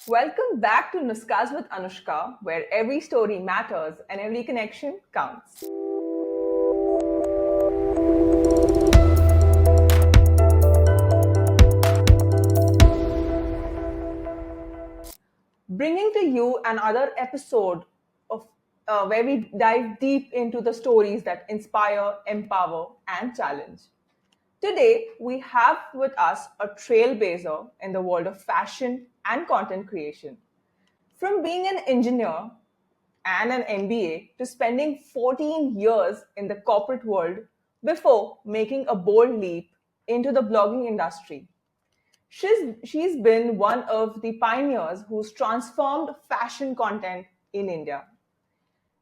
Welcome back to Nuskas with Anushka, where every story matters and every connection counts. Bringing to you another episode of where we dive deep into the stories that inspire, empower, and challenge. Today, we have with us a trailblazer in the world of fashion and content creation. From being an engineer and an MBA to spending 14 years in the corporate world before making a bold leap into the blogging industry. She's been one of the pioneers who's transformed fashion content in India.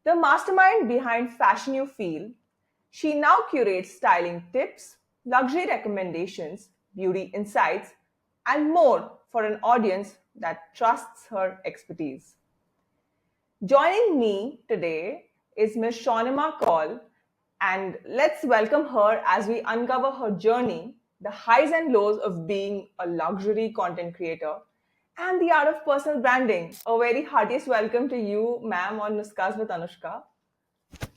The mastermind behind Fashion You Feel, she now curates styling tips, luxury recommendations, beauty insights, and more for an audience that trusts her expertise. Joining me today is Ms. Shaunima Kaul, and let's welcome her as we uncover her journey, the highs and lows of being a luxury content creator, and the art of personal branding. A very heartiest welcome to you, ma'am, on Nuskas with Anushka.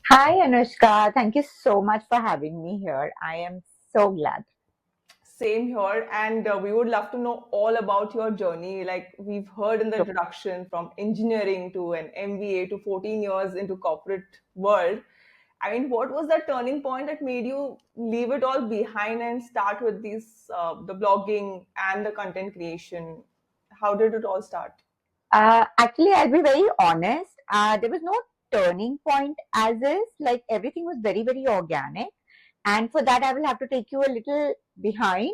Hi, Anushka. Thank you so much for having me here. I am so glad. Same here, and we would love to know all about your journey. Like we've heard in the So, introduction, from engineering to an MBA to 14 years into corporate world. I mean, what was that turning point that made you leave it all behind and start with these the blogging and the content creation? How did it all start? actually, I'll be very honest. There was no turning point as is, like everything was very, very organic. And for that, I will have to take you a little behind,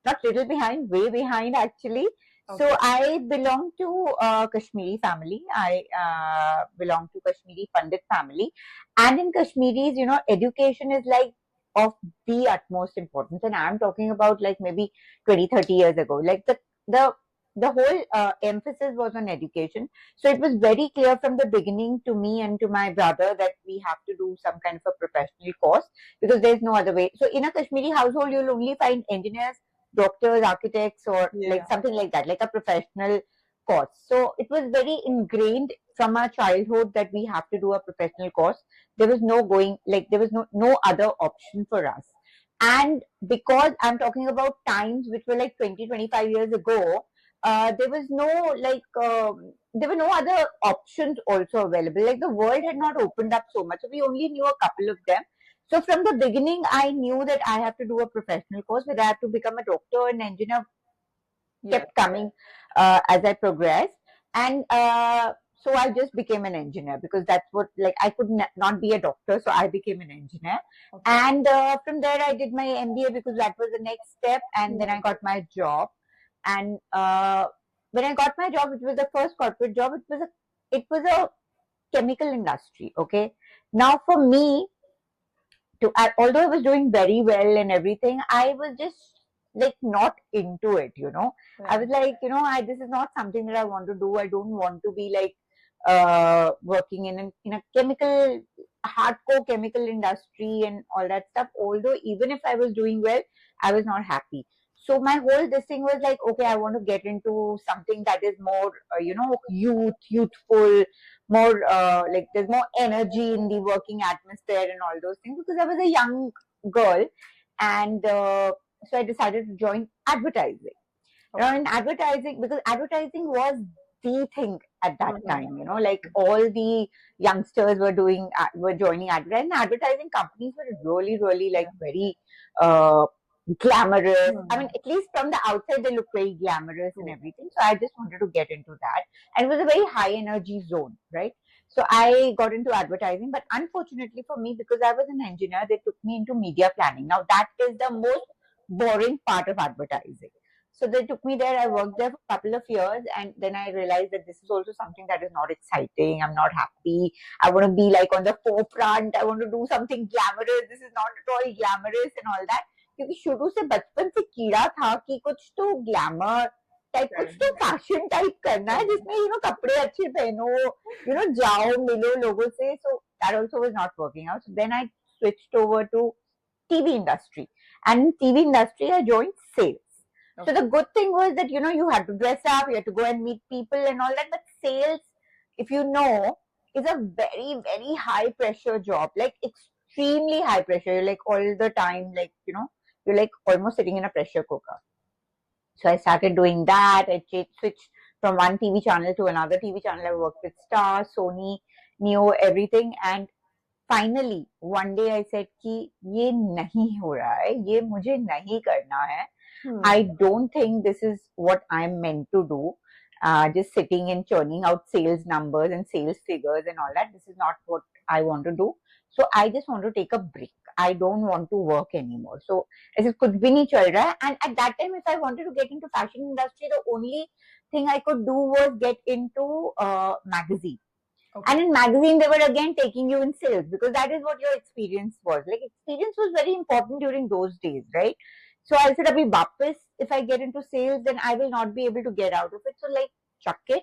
not little behind, way behind actually. So Okay. I belong to a Kashmiri family. I belong to Kashmiri Pandit family. And in Kashmiris, education is like of the utmost importance. And I'm talking about like maybe 20, 30 years ago. Like the the whole emphasis was on education. So it was very clear from the beginning to me and to my brother that we have to do some kind of a professional course because there's no other way. So in a Kashmiri household, you'll only find engineers, doctors, architects, or like Yeah. something like that, like a professional course. So it was very ingrained from our childhood that we have to do a professional course. There was no going, like there was no other option for us. And because I'm talking about times which were like 20, 25 years ago, there was no there were no other options also available. Like the world had not opened up so much. So we only knew a couple of them. So from the beginning, I knew that I have to do a professional course where I have to become a doctor and engineer Yeah. kept coming as I progressed. And so I just became an engineer because that's what, like, I could not be a doctor. So I became an engineer. Okay. And from there, I did my MBA because that was the next step. And then Yeah. I got my job. And when I got my job, it was the first corporate job. It was a chemical industry. Okay. Now for me, although I was doing very well and everything, I was just like not into it, I Yeah. was like, this is not something that I want to do. I don't want to be like working in a chemical, hardcore chemical industry and all that stuff. Although even if I was doing well, I was not happy. So my whole this thing was like, okay, I want to get into something that is more, youthful, more like there's more energy in the working atmosphere and all those things because I was a young girl. And so I decided to join advertising. Okay. In advertising, because advertising was the thing at that Mhm. time, like all the youngsters were joining advertising. Advertising companies were really, really like Yeah. very uh, glamorous. I mean, Mhm. at least from the outside, they look very glamorous and True. everything. So I just wanted to get into that. And it was a very high energy zone, right? So I got into advertising, but unfortunately for me, because I was an engineer, they took me into media planning. Now that is the most boring part of advertising. So they took me there. I worked there for a couple of years, and then I realized that this is also something that is not exciting. I'm not happy. I want to be like on the forefront. I want to do something glamorous. This is not at all glamorous and all that. क्योंकि शुरू से बचपन से कीड़ा था कि कुछ तो ग्लैमर टाइप, कुछ Correct. तो फैशन टाइप करना है जिसमें कपड़े अच्छे पहनो, जाओ मिलो लोगों से. So that also was not working out. So then I switched over to TV industry, and in TV industry I joined sales. So the good thing was that, you had to dress up, you had to go and meet people and all that. But sales, if you know, is a very, very high pressure job, like extremely high pressure. You're like all the time, like, you're like almost sitting in a pressure cooker. So I started doing that. I switched from one TV channel to another TV channel. I worked with Star, Sony, Neo, everything. And finally, one day I said कि ये नहीं हो रहा है, ये मुझे नहीं करना है. I don't think this is what I'm meant to do. Just sitting and churning out sales numbers and sales figures and all that. This is not what I want to do. So I just want to take a break. I don't want to work anymore. So I said, कुछ भी नहीं चल रहा है. And at that time, if I wanted to get into fashion industry, the only thing I could do was get into magazine. Okay. And in magazine, they were again taking you in sales because that is what your experience was. Like experience was very important during those days, right? So I said, abhi वापस, if I get into sales, then I will not be able to get out of it. So like, chuck it.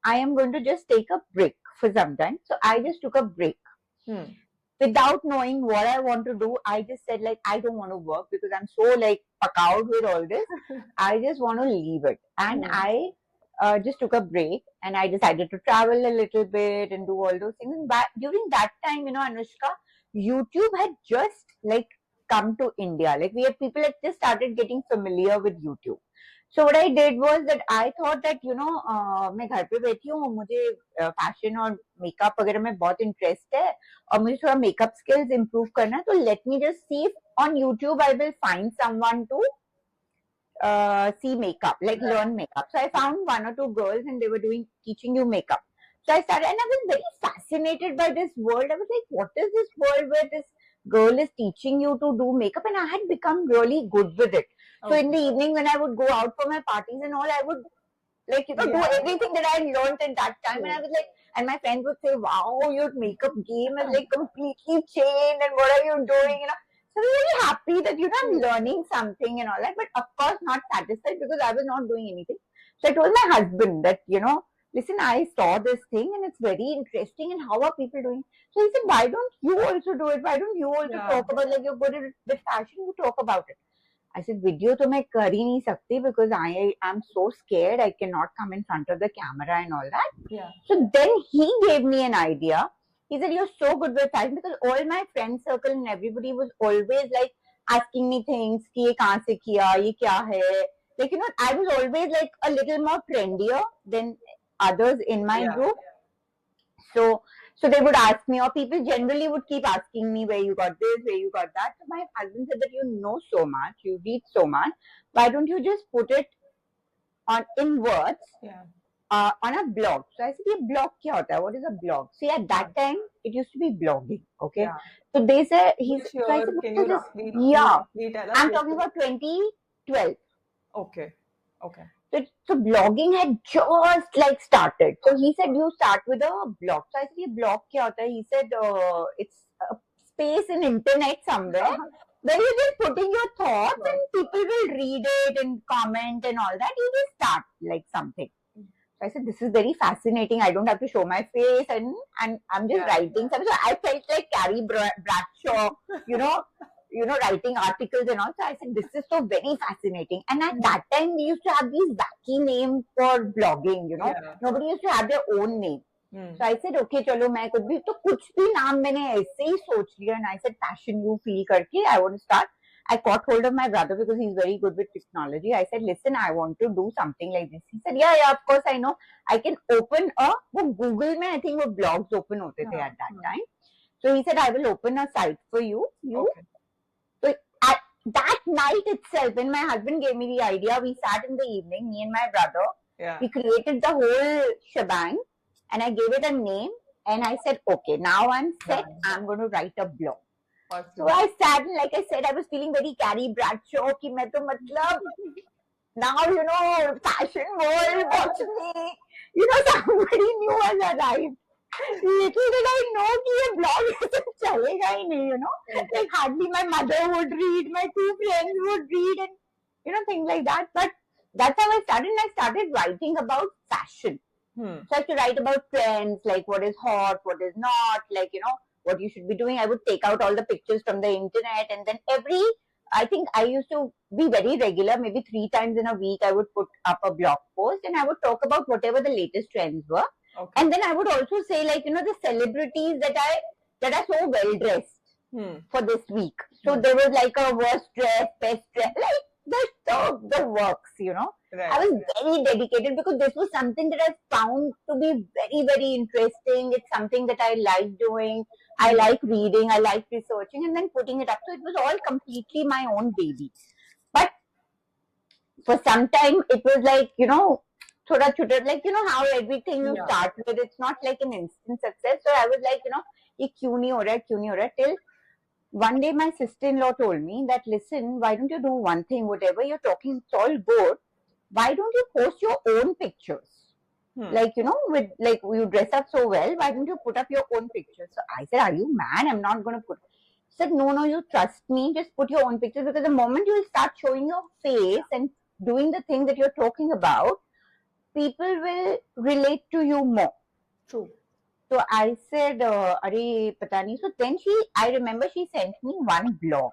I am going to just take a break for some time. So I just took a break. Without knowing what I want to do, I just said like, I don't want to work because I'm so like out with all this. I just want to leave it. And I just took a break and I decided to travel a little bit and do all those things. And during that time, Anushka, YouTube had just like come to India. Like people had just started getting familiar with YouTube. So what I did was that I thought that, मैं घर पे बैठी हूँ, मुझे fashion और makeup वगैरह में बहुत इंटरेस्ट है और मुझे थोड़ा मेकअप स्किल्स इम्प्रूव करना है, तो let me just see if on YouTube I will find someone to see makeup, like learn makeup. So I found one or two girls and they were teaching you makeup. So I started and I was very fascinated by this world. I was like, what is this world where this girl is teaching you to do makeup? And I had become really good with it. So in the evening when I would go out for my parties and all, I would like, do everything that I learned at that time. And I was like, and my friends would say, wow, your makeup game is like completely changed and what are you doing? So I was very happy that, I'm learning something and all that, but of course not satisfied because I was not doing anything. So I told my husband that, listen, I saw this thing and it's very interesting and how are people doing? So he said, why don't you also do it? Why don't you also talk about, like, you're good at fashion, you talk about it. I said, video to मैं कर ही नहीं सकती because I am so scared. I cannot come in front of the camera and all that. Yeah. So then he gave me an idea. He said, you're so good with fashion because all my friend circle and everybody was always like asking me things. कि ये कहाँ से किया? ये क्या है? Like, I was always like a little more trendier than others in my group. So they would ask me, or people generally would keep asking me where you got this, where you got that. So my husband said that you know so much, you read so much. Why don't you just put it in words on a blog? So I said, "ये blog क्या होता है? What is a blog?" See, at that time it used to be blogging. Okay, so they said he's. So I said, can you roughly tell us? I'm talking about 2012. Okay. So blogging had just like started. So he said, you start with a blog. So I said, ये blog क्या होता है? He said, it's a space in internet somewhere where you're just putting your thoughts and people will read it and comment and all that. You just start like something. So I said, this is very fascinating. I don't have to show my face and I'm just writing something. So I felt like Carrie Bradshaw, writing articles and all. So I said, this is so very fascinating. And at that time, we used to have these wacky names for blogging, Nobody used to have their own name. So I said, okay, चलो मैं कुछ भी नाम मैंने ऐसे ही सोच लिया. And I said, fashion you feel करके, I want to start. I caught hold of my brother because he's very good with technology. I said, listen, I want to do something like this. He said, yeah, of course, I know. I can open Google में, I think वो blogs open होते थे at that time. So he said, I will open a site for you. Okay. So at that night itself, when my husband gave me the idea, we sat in the evening, me and my brother. Yeah. We created the whole shebang and I gave it a name and I said, okay, now I'm set. I'm going to write a blog. Awesome. So I sat and like I said, I was feeling very Carrie Bradshaw कि मैं तो मतलब now fashion world watch me. Somebody new has arrived. Little did I know कि ये blog चलेगा ही नहीं, like hardly my mother would read, my two friends would read and things like that. But that's how I started, and I started writing about fashion. So I used to write about trends, like what is hot, what is not, like what you should be doing. I would take out all the pictures from the internet and then every I think I used to be very regular, maybe 3 times in a week. I would put up a blog post and I would talk about whatever the latest trends were. Okay. And then I would also say, like, the celebrities that are so well dressed Hmm. for this week. So Hmm. there was like a worst dress, best dress, like the works, I Right. was very dedicated because this was something that I found to be very, very interesting. It's something that I like doing. I Hmm. like reading. I like researching and then putting it up. So it was all completely my own baby. But for some time, it was like, thoda chuta, like, how everything you Yeah. start with, it's not like an instant success. So I was like, ye kyun nahi ho raha hai, kyun nahi ho raha hai, till one day my sister-in-law told me that, listen, why don't you do one thing, whatever you're talking, it's all good. Why don't you post your own pictures? Hmm. Like, with like you dress up so well, why don't you put up your own pictures? So I said, are you mad? I'm not going to put. She said, no, you trust me, just put your own pictures, because the moment you start showing your face and doing the thing that you're talking about, people will relate to you more. True. So I said, Are pata nahi. So then I remember she sent me one blog.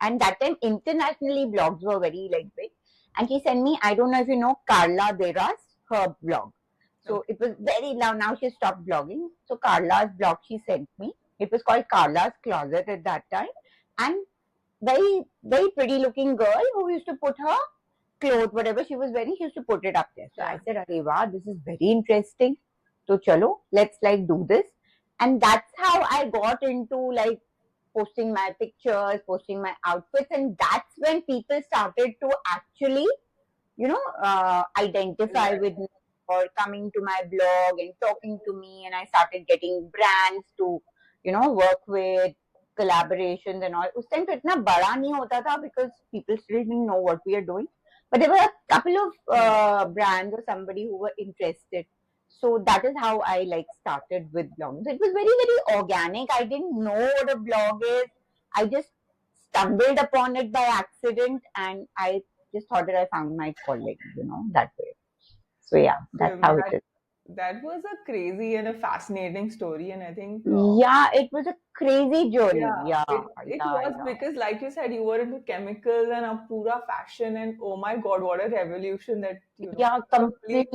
And that time, internationally, blogs were very like big. And she sent me, I don't know if you know Carla Dera's, her blog. So Okay. it was very, now she stopped blogging. So Carla's blog she sent me. It was called Carla's Closet at that time. And very, very pretty looking girl who used to put her clothes, whatever she was wearing, she used to put it up there. So Yeah. I said, Arey wow, this is very interesting. So chalo, let's like do this. And that's how I got into like posting my pictures, posting my outfits. And that's when people started to actually, identify Right. with me or coming to my blog and talking to me. And I started getting brands to, work with, collaborations and all. Us time to itna bada nahi hota tha because people still didn't know what we are doing. But there were a couple of Hmm. brands or somebody who were interested. So that is how I like started with blogging. So it was very, very organic. I didn't know what a blog is. I just stumbled upon it by accident and I just thought that I found my calling, that way. So yeah, that's So how it that is. that was a crazy and a fascinating story, and I think Yeah, it was a crazy journey. yeah, Yeah, it yeah, was yeah. because, like you said, you were into chemicals and a pura fashion, and oh my God, what a revolution that Yeah, complete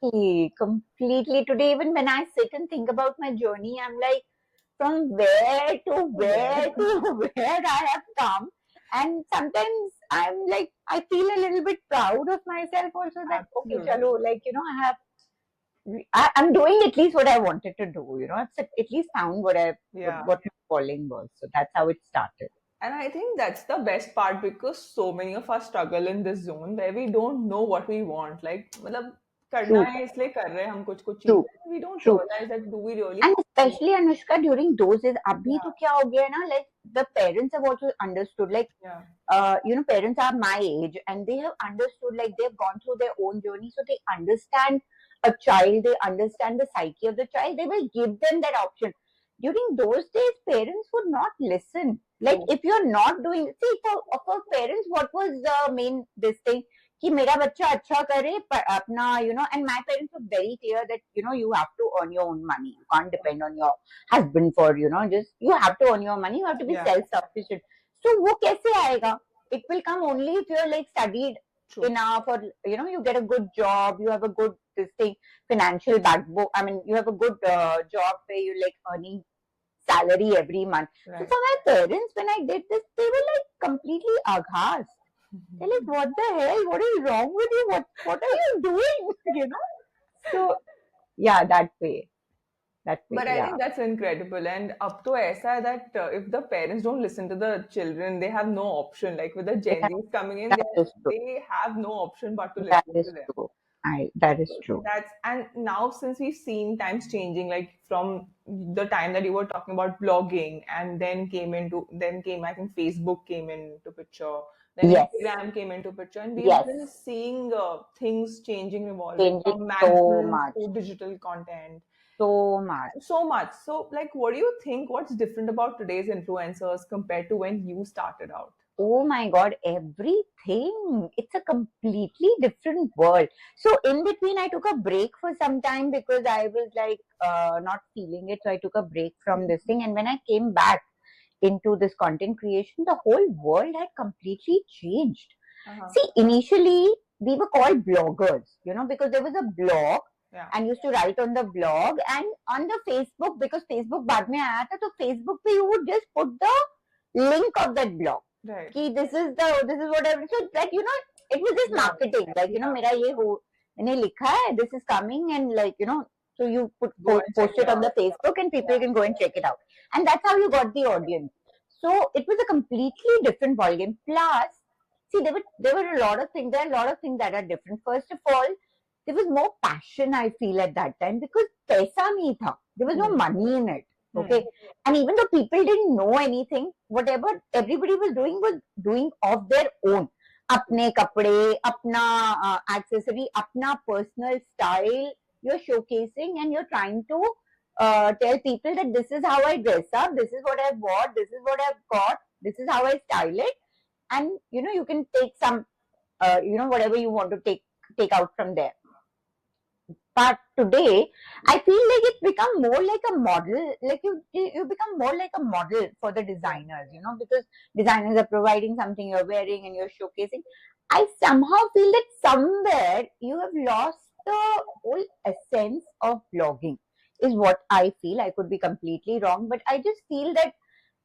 change. completely. Today, even when I sit and think about my journey, I'm like, from where to Where? where to where I have come. And sometimes I'm like, I feel a little bit proud of myself also that, okay, Absolutely. chalo, like, I'm doing at least what I wanted to do, I've at least found Yeah. what my calling was. So that's how it started. And I think that's the best part because so many of us struggle in this zone where we don't know what we want. Like, मतलब करना True, है इसलिए कर रहे हैं हम कुछ कुछ true, चीजें. We don't true. realize that do we really And have to? especially Anushka during those days, अभी तो Yeah, क्या हो गया है ना, like the parents have also understood, like yeah, parents are my age and they have understood, like they've gone through their own journey, so they understand a child, they understand the psyche of the child, they will give them that option. During those days, parents would not listen. Like true. if you're not doing, see, for parents, what was the main this thing? कि मेरा बच्चा अच्छा करे अपना and my parents were very clear that you have to earn your own money, you can't depend on your husband for just you have to earn your money, you have to be Yeah, self sufficient. So वो कैसे आएगा? It will come only if you're like studied true. enough, or you get a good job, you have a good this thing, financial backbone. I mean, you have a good job where you're like earning salary every month. So Right. for my parents, when I did this, they were like completely aghast. They're like, what the hell? What is wrong with you? What are you doing? So yeah, that way. That way, But I yeah. think that's incredible. And up to ऐसा है that if the parents don't listen to the children, they have no option. Like with the Gen Yeah, Zs coming in, that is true. they have no option but to That listen to is them. true. That is So true. that's and now since we've seen times changing, like from the time that you were talking about blogging, and then came I think Facebook came into picture, then Yes. Instagram came into picture, and we've Yes. been seeing things changing, evolving Changing from so magazines much. to digital content, So much. so much. So, like, what do you think? What's different about today's influencers compared to when you started out? Oh my God, everything. It's a completely different world. So in between, I took a break for some time because I was like not feeling it. So I took a break from this thing. And when I came back, into this content creation, the whole world had completely changed. Uh-huh. See, initially we were called bloggers, because there was a blog Yeah. and used to write on the blog and on the Facebook, because Facebook बाद में आया था, तो Facebook पे you would just put the link of that blog. Right. कि this is what I, so that it was just marketing, like मेरा ये हो, मैंने लिखा है, this is coming, and like so you post it on the Facebook and people can go and check it out, and that's how you got the audience. So it was a completely different ballgame. Plus, see, there were a lot of things. There are a lot of things that are different. First of all, there was more passion, I feel, at that time, because paisa nahi tha. There was no money in it. Okay. And even though people didn't know anything, whatever everybody was doing of their own. Apne kapde, apna accessory, apna personal style, you're showcasing and you're trying to tell people that this is how I dress up, this is what I've bought, this is what I've got, this is how I style it. And you can take some, whatever you want to take out from there. But today, I feel like it's become more like a model. Like you become more like a model for the designers, because designers are providing something you're wearing and you're showcasing. I somehow feel that somewhere you have lost the whole essence of blogging, is what I feel. I could be completely wrong, but I just feel that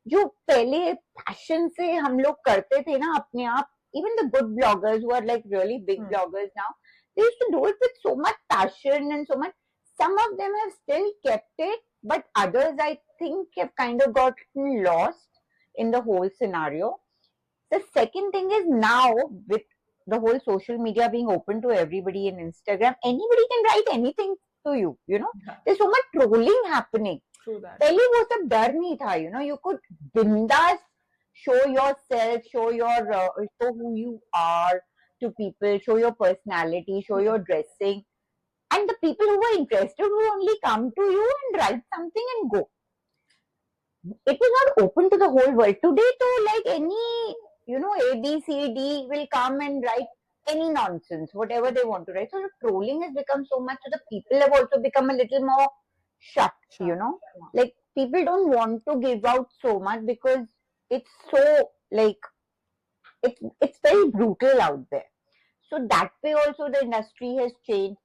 जो पहले passion से हम लोग करते थे ना अपने आप, even the good bloggers who are like really big bloggers now, they used to do it with so much passion and so much. Some of them have still kept it, but others I think have kind of gotten lost in the whole scenario. The second thing is, now with the whole social media being open to everybody in Instagram, anybody can write anything to you, There's so much trolling happening. True that. पहले वो सब डर नहीं था, you could bindas show yourself, show who you are to people, show your personality, show your dressing, and the people who were interested will only come to you and write something and go. It was not open to the whole world. Today, too, like any, A, B, C, D will come and write any nonsense, whatever they want to write. So the trolling has become so much, so the people have also become a little more shut, like people don't want to give out so much because it's so like it's very brutal out there. So that way also the industry has changed.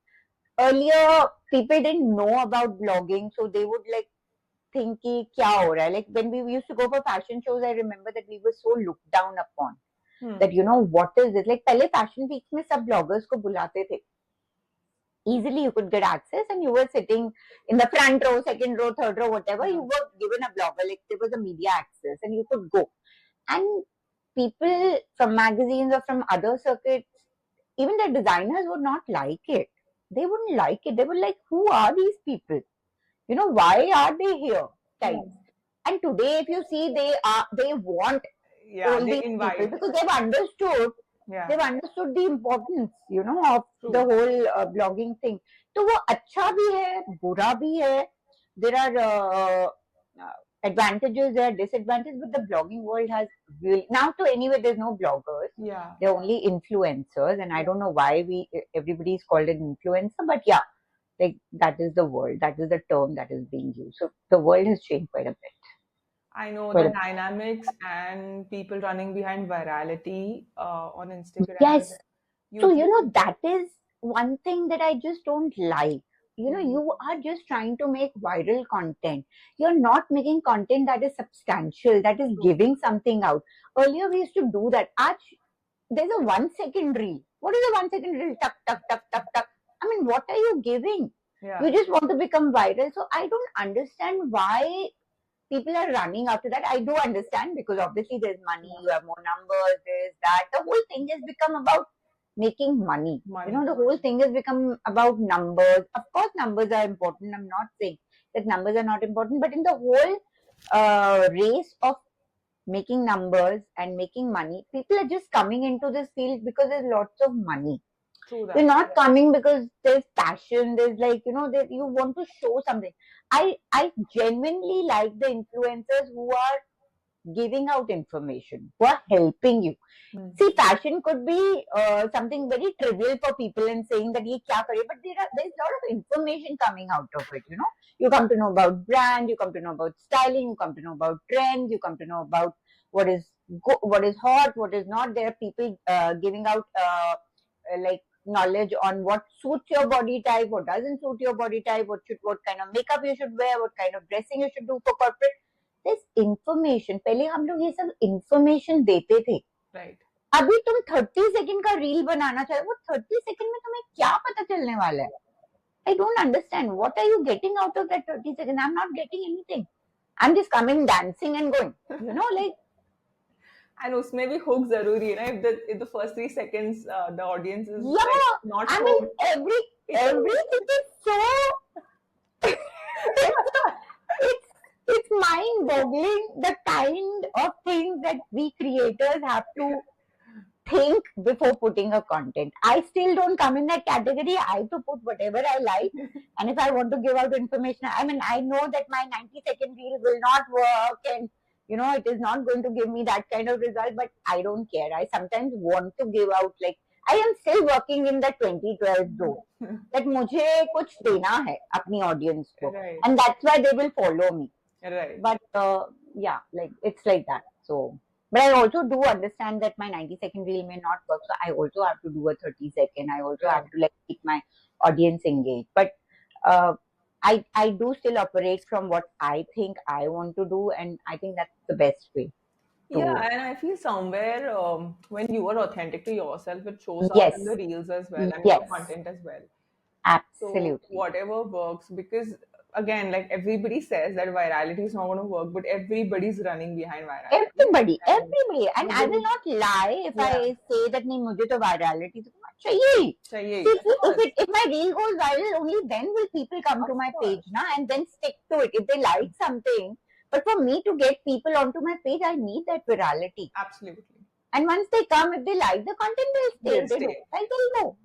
Earlier people didn't know about blogging, so they would like think ki kya ho raha hai. Like when we used to go for fashion shows, I remember that we were so looked down upon. That what is this? Like pehle fashion weeks mein sab bloggers ko bulate the. Easily you could get access and you were sitting in the front row, second row, third row, whatever, you were given a blogger, like there was a media access and you could go. And people from magazines or from other circuits, even the designers would not like it. They wouldn't like it. They were like, who are these people? Why are they here? Types. And today, if you see, they want all these people because they've understood. They've understood the importance, of the whole blogging thing. So, वो अच्छा भी है, बुरा भी है. There are advantages, there are disadvantages, but the blogging world has really now. To anyway, there's no bloggers. They're only influencers, and I don't know why everybody is called an influencer, but yeah, like that is the world. That is the term that is being used. So the world has changed quite a bit. I know the dynamics and people running behind virality on Instagram. Yes. So, that is one thing that I just don't like. You are just trying to make viral content. You're not making content that is substantial, that is giving something out. Earlier, we used to do that. There's a 1 second reel. What is a 1 second reel? Tuck, tuck, tuck, tuck, tuck. I mean, what are you giving? You just want to become viral. So I don't understand why people are running after that. I do understand because obviously there's money, you have more numbers, there's that. The whole thing has become about making money. The whole thing has become about numbers. Of course, numbers are important. I'm not saying that numbers are not important, but in the whole race of making numbers and making money, people are just coming into this field because there's lots of money. They're not coming because there's passion. There's like, you want to show something. I genuinely like the influencers who are giving out information, who are helping you. Hmm. See, fashion could be something very trivial for people and saying that ye kya kare, but there's a lot of information coming out of it. You come to know about brand, you come to know about styling, you come to know about trends, you come to know about what is what is hot, what is not. There are people giving out like knowledge on what suits your body type, what doesn't suit your body type, what kind of makeup you should wear, what kind of dressing you should do for corporate. There's information. पहले हम लोग ये सब information देते थे. Right. अभी तुम 30 second का रील बनाना चाहे, वो 30 सेकंड में तुम्हें क्या पता चलने वाला है? I don't understand. What are you getting out of that 30 seconds? I'm not getting anything. I'm just coming, dancing and going. Like. And उसमें भी hook जरूरी है ना. If the first 3 seconds the audience is Yeah, like not I hooked, mean everything is so. It's mind-boggling the kind of things that we creators have to think before putting a content. I still don't come in that category. I have to put whatever I like, and if I want to give out information, I mean, I know that my 90-second reel will not work, and it is not going to give me that kind of result, but I don't care. I sometimes want to give out, like, I am still working in the 2012 zone, that मुझे कुछ देना है अपनी audience को, right, and that's why they will follow me. right. But yeah, like it's like that. So, but I also do understand that my 90-second reel may not work, so I also have to do a 30-second. I also have to like keep my audience engaged. But I do still operate from what I think I want to do, and I think that's the best way. Yeah, and I feel somewhere when you are authentic to yourself, it shows out Yes, in the reels as well and your yes, content as well. So absolutely. whatever works, because again, like everybody says that virality is not going to work, but everybody's running behind virality. Everybody, And and I will nobody, not lie if yeah, I say that नहीं मुझे तो virality तो चाहिए. चाहिए, See, of course, if my reel goes viral, only then will people come of to my course, page, and then stick to it if they like something. But for me to get people onto my page, I need that virality. absolutely. And once they come, if they like the content, they'll stay. They'll If they stay. don't like, they'll go.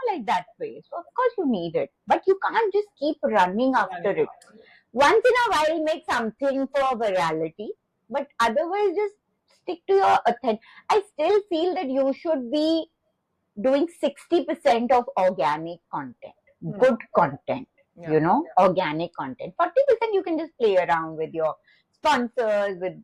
Like that way. So of course you need it, but you can't just keep running after Running it. after it. Once in a while, make something for virality, but otherwise, just stick to your authentic. I still feel that you should be doing 60% of organic content, good content, Yeah. organic content. 40% you can just play around with your sponsors, with,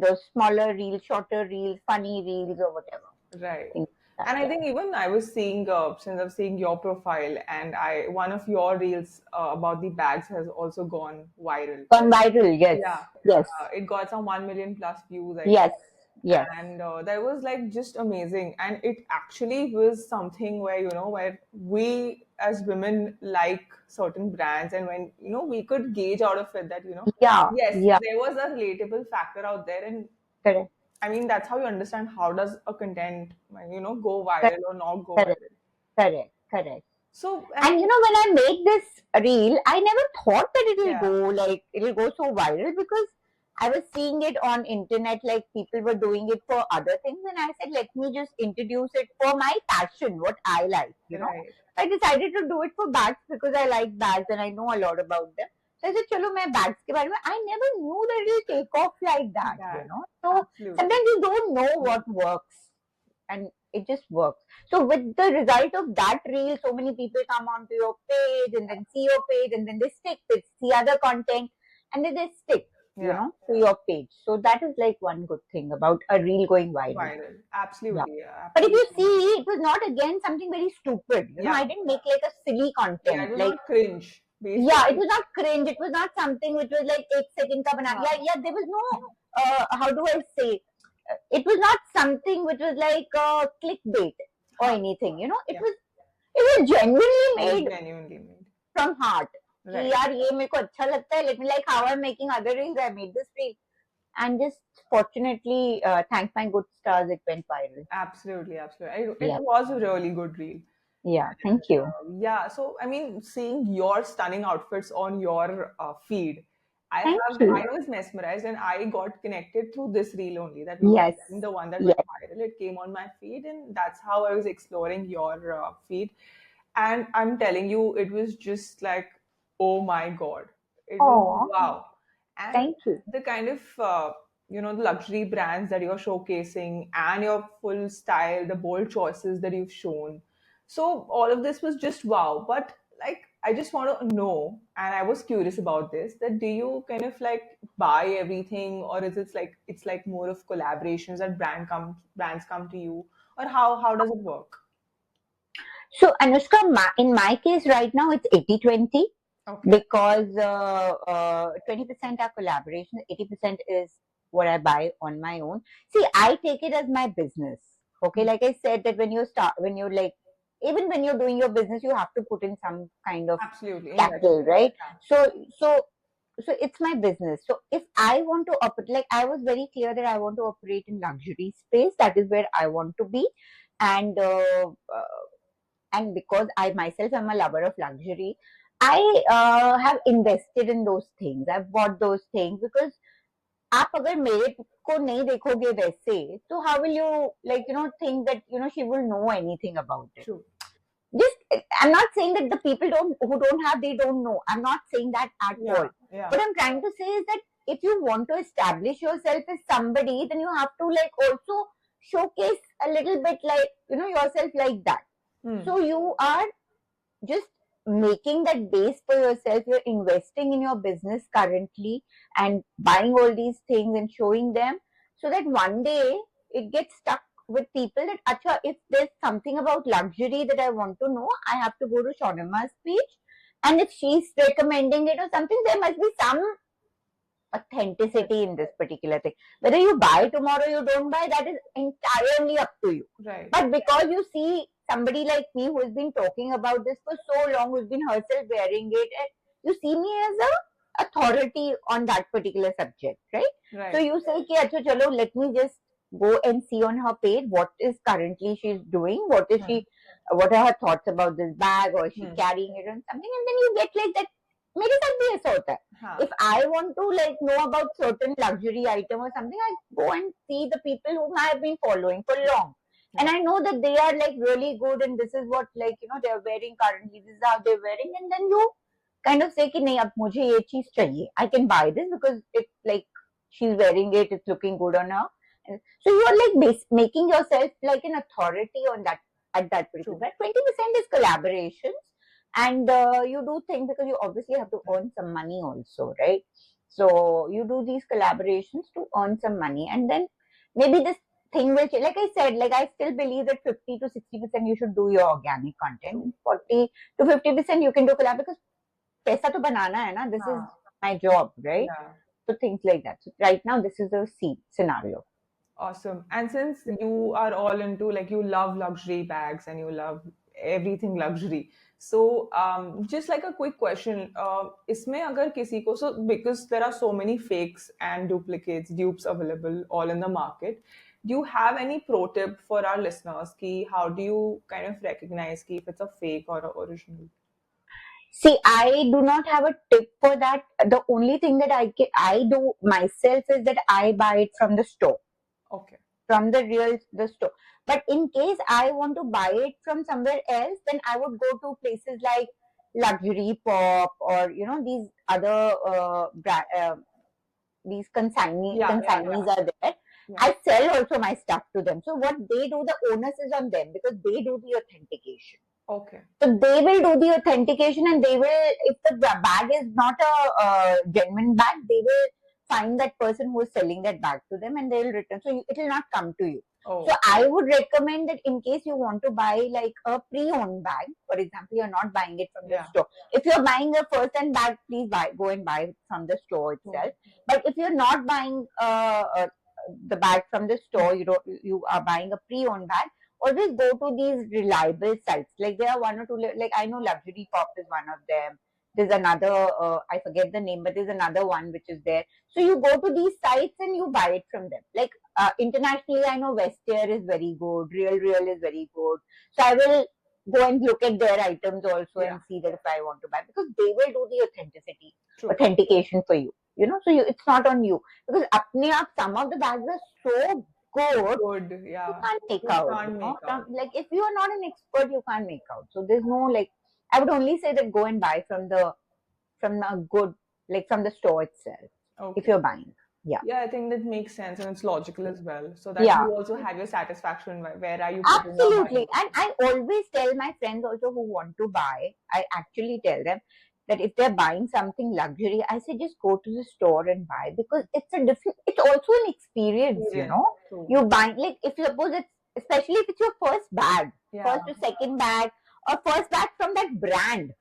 those smaller reels, shorter reels, funny reels, or whatever. Right. Things like And I that. think even I was seeing, since I'm seeing your profile, and one of your reels about the bags has also gone viral. Gone viral, yes, Yeah, yes, it got some 1 million plus views, I yes, think. yes. And that was like just amazing. And it actually was something where, where we as women like certain brands, and when, we could gauge out of it that, Yeah, yes, yeah, there was a relatable factor out there. And correct, I mean, that's how you understand how does a content, go viral correct, or not go correct, viral. correct, correct. So, I And mean, when I made this reel, I never thought that yeah, it'll go so viral, because I was seeing it on internet, like people were doing it for other things, and I said, let me just introduce it for my passion, what I like. right, I decided to do it for bags because I like bags and I know a lot about them. So I said, chalo, मैं bags के बारे में, I never knew that it'll take off like that, that, So absolutely. sometimes you don't know what works, and it just works. So with the result of that reel, so many people come onto your page and then see your page, and then they stick with see other content, and then they stick, Yeah, to your page. So that is like one good thing about a reel going viral. viral. Yeah. Absolutely, yeah, But if you absolutely. see, it was not again something very stupid. Yeah, I didn't make like a silly yeah, content. it was Like, not cringe, yeah, it basically. was not cringe. It was not something which was like 8 second ka bana. Huh. Yeah, there was no. How do I say? It was not something which was like clickbait or Huh. anything. It Yeah, was genuinely it was made genuinely made. from heart. कि Right. यार ये मेरे को अच्छा लगता है. Let me, like how I'm making other reels, I made this reel, and just fortunately, thanks my good stars, it went viral. Absolutely, absolutely. It Yeah, was a really good reel. yeah. Thank you. Yeah, so I mean, seeing your stunning outfits on your feed, Thank you. I was mesmerized, and I got connected through this reel only, that we were Yes, sharing, the one that went yes. viral. It came on my feed, and that's how I was exploring your feed. And I'm telling you, it was just like, oh my God, it was Oh, wow. And thank you. the kind of the luxury brands that you're showcasing and your full style, the bold choices that you've shown. So all of this was just wow. But like, I just want to know, and I was curious about this, that do you kind of like buy everything, or is it like it's like more of collaborations that brands come to you, or how does it work? So Anushka, in my case right now it's 80-20, Okay. because 20% are collaborations, 80% is what I buy on my own. See, I take it as my business. Okay, Hmm. like I said, that when you're like, even when you're doing your business, you have to put in some kind of Absolutely, capital, investment. right? Yeah. So, so, so it's my business. So if I want to operate, like I was very clear that I want to operate in luxury space. That is where I want to be, and and because I myself am a lover of luxury, I have invested in those things. I've bought those things because आप अगर मेरे को नहीं देखोगे वैसे, so how will you, like, think that she will know anything about it? True. Just, I'm not saying that the people who don't have, they don't know. I'm not saying that at all. Yeah. Yeah. What I'm trying to say is that if you want to establish yourself as somebody, then you have to like also showcase a little bit, like, yourself like that. Hmm. So you are just making that base for yourself. You're investing in your business currently and buying all these things and showing them, so that one day it gets stuck with people that, acha, if there's something about luxury that I want to know, I have to go to Shonima's speech. And if she's recommending it or something, there must be some Yes. authenticity in this particular thing. Whether you buy tomorrow, you don't buy, that is entirely up to you. Right. But because you see somebody like me who has been talking about this for so long, who's been herself wearing it, and you see me as a authority on that particular subject, right? So Right. you say, "Ki, acha, chalo, let me just go and see on her page what is currently she's doing, Hmm. what are her thoughts about this bag, or is she Hmm. carrying it on something," and then you get like that. मेरे साथ भी ऐसा होता है. Huh. If I want to like know about certain luxury item or something, I go and see the people whom I have been following for long. And Yeah. I know that they are like really good, and this is what, like, they're wearing currently, this is how they're wearing, and then you kind of say कि नहीं अब मुझे ये चीज चाहिए. I can buy this because it's like she's wearing it, it's looking good on her. And so you are like making yourself like an authority on that, at that particular. True. But 20% is collaborations, and you do things because you obviously have to earn some money also, right? So you do these collaborations to earn some money, and then maybe this thing will change. Like I said, like I still believe that 50 to 60% you should do your organic content, True. and 40 to 50% you can do collab, because paisa to banana hai na. This is Huh. my job, right? Yeah. So things like that. So right now, this is the scenario. Awesome. And since you are all into like you love luxury bags and you love everything luxury, so just like a quick question, इसमें अगर किसी को, so because there are so many fakes and duplicates, dupes available all in the market, do you have any pro tip for our listeners? Ki how do you kind of recognize ki if it's a fake or a original? See, I do not have a tip for that. The only thing that I do myself is that I buy it from the store, Okay. from the store. But in case I want to buy it from somewhere else, then I would go to places like Luxury Pop, or these other these Yeah, yeah, yeah, consignees are there. yeah. I sell also my stuff to them. So what they do, the onus is on them, because they do the authentication. Okay. So they will do the authentication, and they will, if the bag is not a genuine bag, they will find that person who is selling that bag to them, and they will return. So it will not come to you. So Oh, I would recommend that in case you want to buy like a pre-owned bag, for example, you're not buying it from the yeah. store. If you're buying a first-hand bag, please go and buy it from the store Cool. itself. But if you're not buying the bag from the store, you are buying a pre-owned bag, always go to these reliable sites. Like there are one or two, like I know Luxury Pop is one of them. There's another, I forget the name, but there's another one which is there. So you go to these sites and you buy it from them. Like internationally, I know Vestiaire is very good, Real is very good. So I will go and look at their items also Yeah. and see that if I want to buy, because they will do the True. authentication for you. So it's not on you, because apne aap, some of the bags are so good, Good. you Yeah. can't make You out, can't make out. like if you are not an expert, you can't make out. So there's no, like, I would only say that go and buy from a good, like from the store itself, if Okay. you're buying. Yeah. Yeah, I think that makes sense and it's logical as well. So that Yeah. you also have your satisfaction. Where are you putting your money? Absolutely. And I always tell my friends also who want to buy, I actually tell them that if they're buying something luxury, I say just go to the store and buy, because it's a different, it's also an experience, you Experience. know. True. You buy, like, if you suppose it's, especially if it's your first bag, Yeah. first or second bag, or first bag from that brand,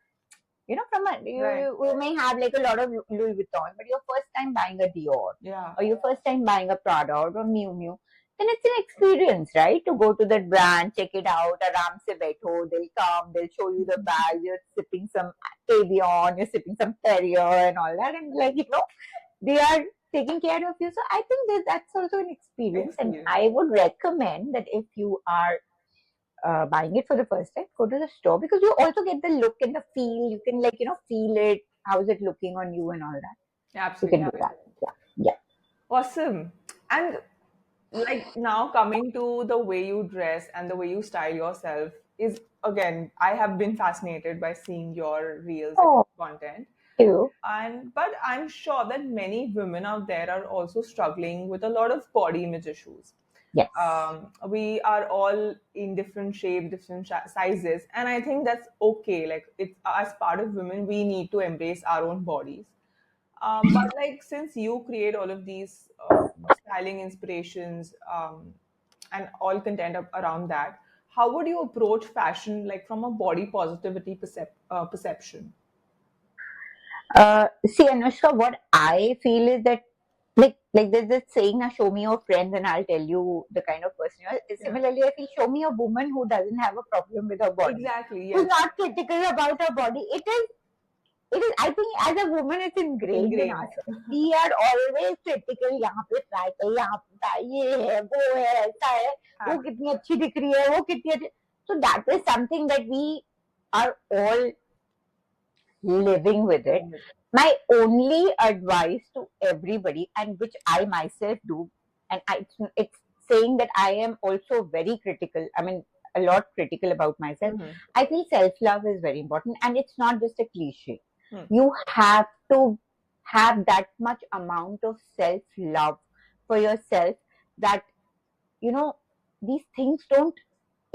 you know, from a, Right. you may have like a lot of Louis Vuitton, but your first time buying a Dior, Yeah. or your first time buying a Prada or Miu Miu, then it's an experience, right? To go to that brand, check it out, aram se baitho, they'll come, they'll show you the bag, you're sipping some Avion, you're sipping some Perrier and all that, and like, you know, they are taking care of you. So I think that that's also an experience, and Experience. I would recommend that if you are buying it for the first time, go to the store, because you also get the look and the feel. You can, like, you know, feel it. How is it looking on you and all that? You can Absolutely. do that. Yeah. Yeah. Awesome. And like now coming to the way you dress and the way you style yourself is again, I have been fascinated by seeing your reels and Oh, content. you. And but I'm sure that many women out there are also struggling with a lot of body image issues. Yes. We are all in different shape, different sizes, and I think that's okay. Like it's as part of women, we need to embrace our own bodies. But like since you create all of these styling inspirations and all content around that, how would you approach fashion like from a body positivity perception? See, Anushka, what I feel is that, like there's this saying, now show me your friends and I'll tell you the kind of person you are. Yeah, Similarly, I feel, show me a woman who doesn't have a problem with her body, exactly. who's Yes, not critical about her body. It is, I think, as a woman, it's ingrained in ingrained. us. We are always critical. यहाँ पे try कर, यहाँ पे try, ये है, वो है, ऐसा है, वो कितनी अच्छी दिख रही है, वो कितनी अच्छी. So that is something that we are all living with it. My only advice to everybody, and which I myself do, and it's saying that I am also very critical. I mean, a lot critical about myself. Mm-hmm. I feel self love is very important, and it's not just a cliche. Hmm. You have to have that much amount of self love for yourself, that, you know, these things don't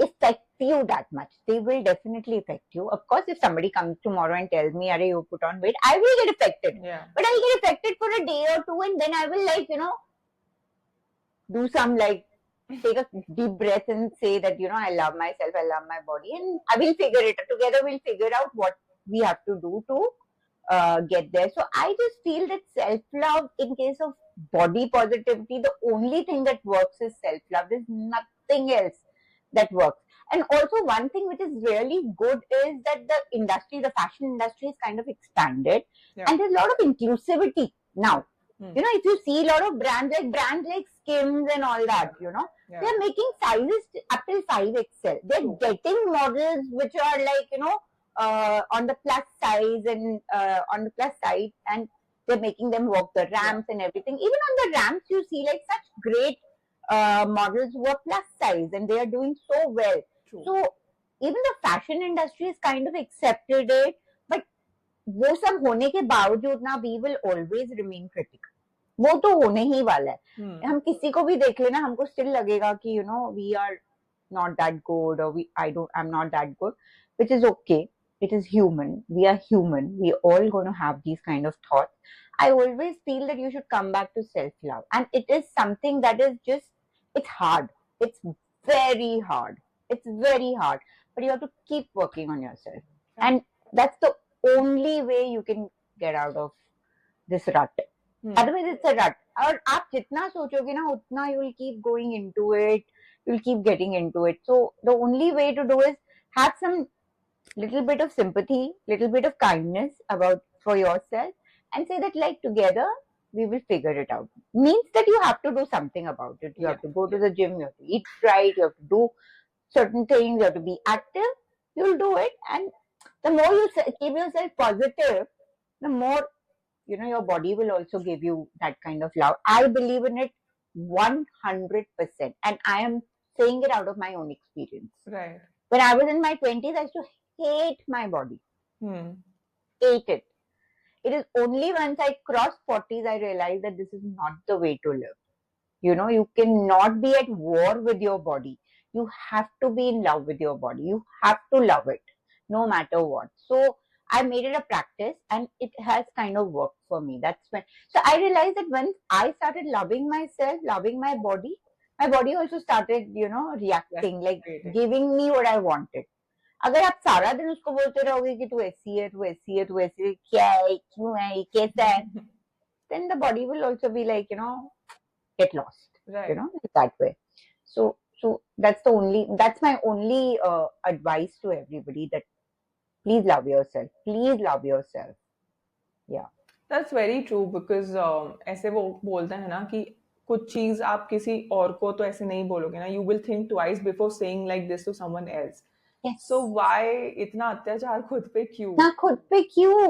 affect you that much. They will definitely affect you. Of course, if somebody comes tomorrow and tells me, Are you put on weight, I will get affected. Yeah. But I'll get affected for a day or two, and then I will, like, you know, do some, like, take a deep breath and say that, you know, I love myself, I love my body, and I will figure it together. We'll figure out what we have to do to get there. So I just feel that self love, in case of body positivity, the only thing that works is self love. There's nothing else that works. And also, one thing which is really good is that the industry, the fashion industry, is kind of expanded, Yeah. and there's a lot of inclusivity now. Hmm. You know, if you see a lot of brands like Skims and all that, you know, Yeah. they're making sizes up till 5XL. They're True. getting models which are, like, you know, on the plus size and on the plus side, and they're making them walk the ramps and everything. Even on the ramps, you see like such great models who are plus size, and they are doing so well. True. So even the fashion industry is kind of accepted it, but वो सब होने के बावजूद ना, we will always remain critical. वो तो होने ही वाला है. हम किसी को भी देख लेना, हमको still लगेगा कि, you know, we are not that good, or I'm not that good, which is okay. It is human. We are human. We all going to have these kind of thoughts. I always feel that you should come back to self love, and it is something that is just, it's hard. It's very hard. It's very hard, but you have to keep working on yourself, and that's the only way you can get out of this rut. Otherwise, it's a rut. और आप जितना सोचोगे ना, उतना you will keep going into it. You'll keep getting into it. So the only way to do is have some little bit of sympathy, little bit of kindness for yourself, and say that, like, together we will figure it out. Means that you have to do something about it. You have to go to the gym. You have to eat right. You have to do certain things. You have to be active. You'll do it, and the more you keep yourself positive, the more, you know, your body will also give you that kind of love. I believe in it 100%, and I am saying it out of my own experience. Right. When I was in my 20s, I used to hate my body. Hmm. Hate it. It is only once I crossed 40s I realized that this is not the way to live. You cannot be at war with your body. You have to be in love with your body. You have to love it no matter what. So I made it a practice and it has kind of worked for me. That's when, so I realized that when I started loving myself, loving my body also started, reacting, like Reciprocating. giving me what I wanted. अगर आप सारा दिन उसको बोलते रहोगे कि तू ऐसी है, तू ऐसी है, तू ऐसी है, क्या है, क्यों है, ये कैसा है, then the body will also be like, get lost, Right. like that way. So that's my only advice to everybody, that please love yourself. Please love yourself. Yeah. That's very true because ऐसे वो बोलते हैं ना कि कुछ चीज आप किसी और को तो ऐसे नहीं बोलोगे ना, you will think twice before saying like this to someone else. Yes. So why इतना अत्याचार खुद पे क्यों? ना खुद पे क्यों?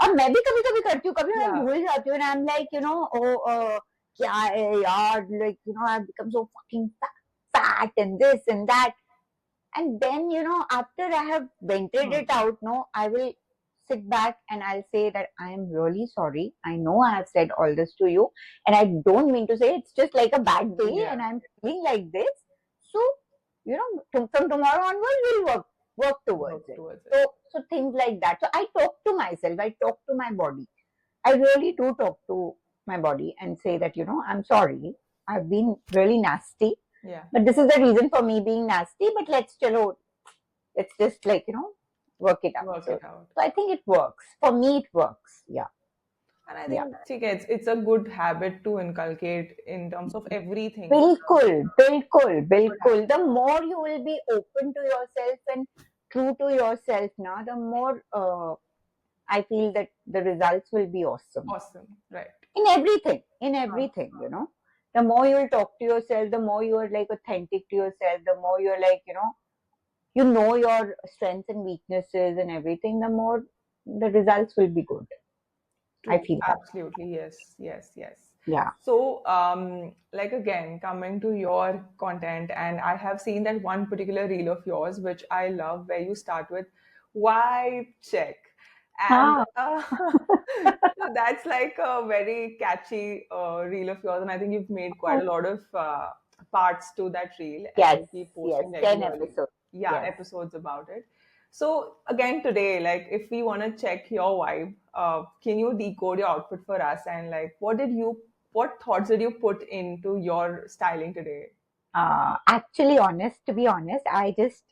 और मैं भी कभी कभी करती हूँ, कभी मैं Yeah. भूल जाती हूँ, and I'm like, क्या है यार, like, I've become so fucking fat and this and that. And then, after I have vented it out, no, I will sit back and I'll say that I am really sorry. I know I have said all this to you and I don't mean to say, it's just like a bad day Yeah. and I'm feeling like this. So, from tomorrow onwards, we'll work towards it. So things like that. So I talk to myself, I talk to my body. I really do talk to my body and say that, I'm sorry. I've been really nasty. Yeah. But this is the reason for me being nasty. But let's just like, work it out. Work So, it out. so I think it works. For me, it works. Yeah. And I think it's a good habit to inculcate in terms of everything. Bilkul. The more you will be open to yourself and true to yourself now, the more I feel that the results will be awesome. Awesome. Right. In everything, the more you will talk to yourself, the more you are like authentic to yourself, the more you're like, you know your strengths and weaknesses and everything, the more the results will be good. True. I feel that. Absolutely. Yes. Yeah. So, like again, coming to your content, and I have seen that one particular reel of yours, which I love, where you start with "Why check," and so that's like a very catchy reel of yours, and I think you've made quite a lot of parts to that reel, and you keep posting 10 regularly. episodes. Yeah, Yes. episodes about it. So again today, like if we want to check your vibe, can you decode your outfit for us, and like what thoughts did you put into your styling today? Actually, to be honest, I just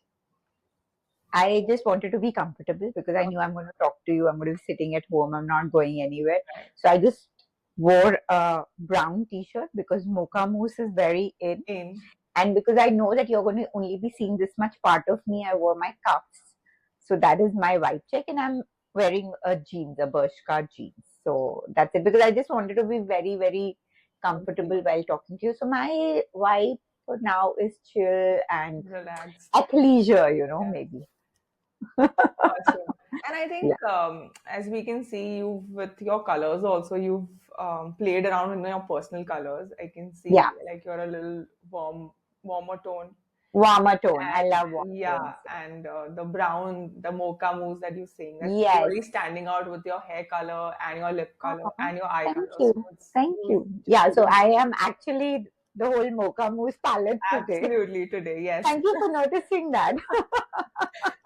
wanted to be comfortable because I knew I'm going to talk to you. I'm going to be sitting at home. I'm not going anywhere. So I just wore a brown t-shirt because mocha mousse is very in. And because I know that you're going to only be seeing this much part of me, I wore my cuffs. So that is my vibe check. And I'm wearing a Bershka jeans. So that's it, because I just wanted to be very, very comfortable while talking to you. So my vibe for now is chill and relaxed, athleisure, maybe. Awesome. And I think as we can see, you with your colors also, you've played around in your personal colors. I can see like you're a little warmer tone. Warmer tone. And, I love warmer tones. And the brown, the mocha mousse that you're saying, that's really standing out with your hair color and your lip color and your eye color. Thank you. Yeah, so I am actually the whole mocha mousse palette today. Absolutely, today, yes. Thank you for noticing that.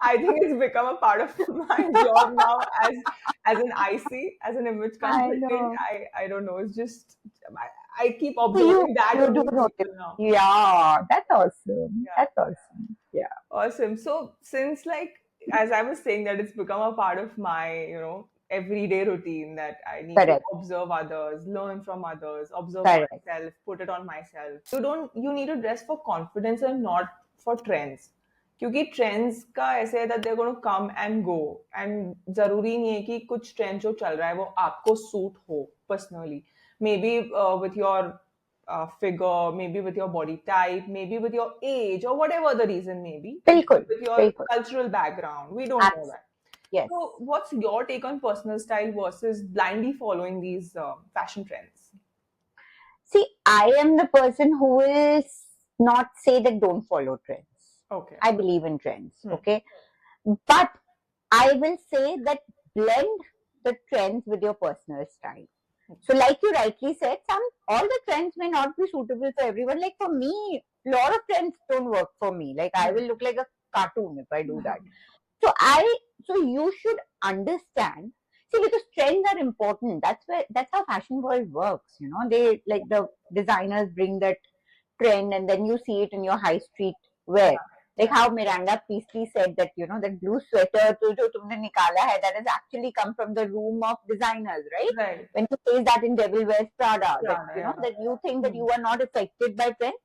I think it's become a part of my job now as an IC, as an image consultant. I don't know. It's just I keep observing that you do people now. Yeah, that's awesome. Yeah. That's awesome. Yeah. Awesome. So since like as I was saying that it's become a part of my, everyday routine, that I need to observe others, learn from others, observe myself, put it on myself. You need to dress for confidence and not for trends. क्योंकि trends का ऐसे है that they're going to come and go, and जरूरी नहीं है कि कुछ trend जो चल रहा है वो आपको सूट हो personally. Maybe with your figure, maybe with your body type, maybe with your age, or whatever the reason may be. With your cultural background, we don't know that. Yes. So what's your take on personal style versus blindly following these fashion trends? See, I am the person who will not say that don't follow trends. Okay. I believe in trends. Okay. But I will say that blend the trends with your personal style. So, like you rightly said, all the trends may not be suitable for everyone. Like for me, a lot of trends don't work for me. Like I will look like a cartoon if I do that. So you should understand. See, because trends are important. That's how fashion world works. They like the designers bring that trend, and then you see it in your high street wear. Like how Miranda Priestley said that, that blue sweater jo tumne nikala hai, that has actually come from the room of designers, right? Right. When you say that in Devil Wears Prada, that, Yeah. that you think that you are not affected by trends,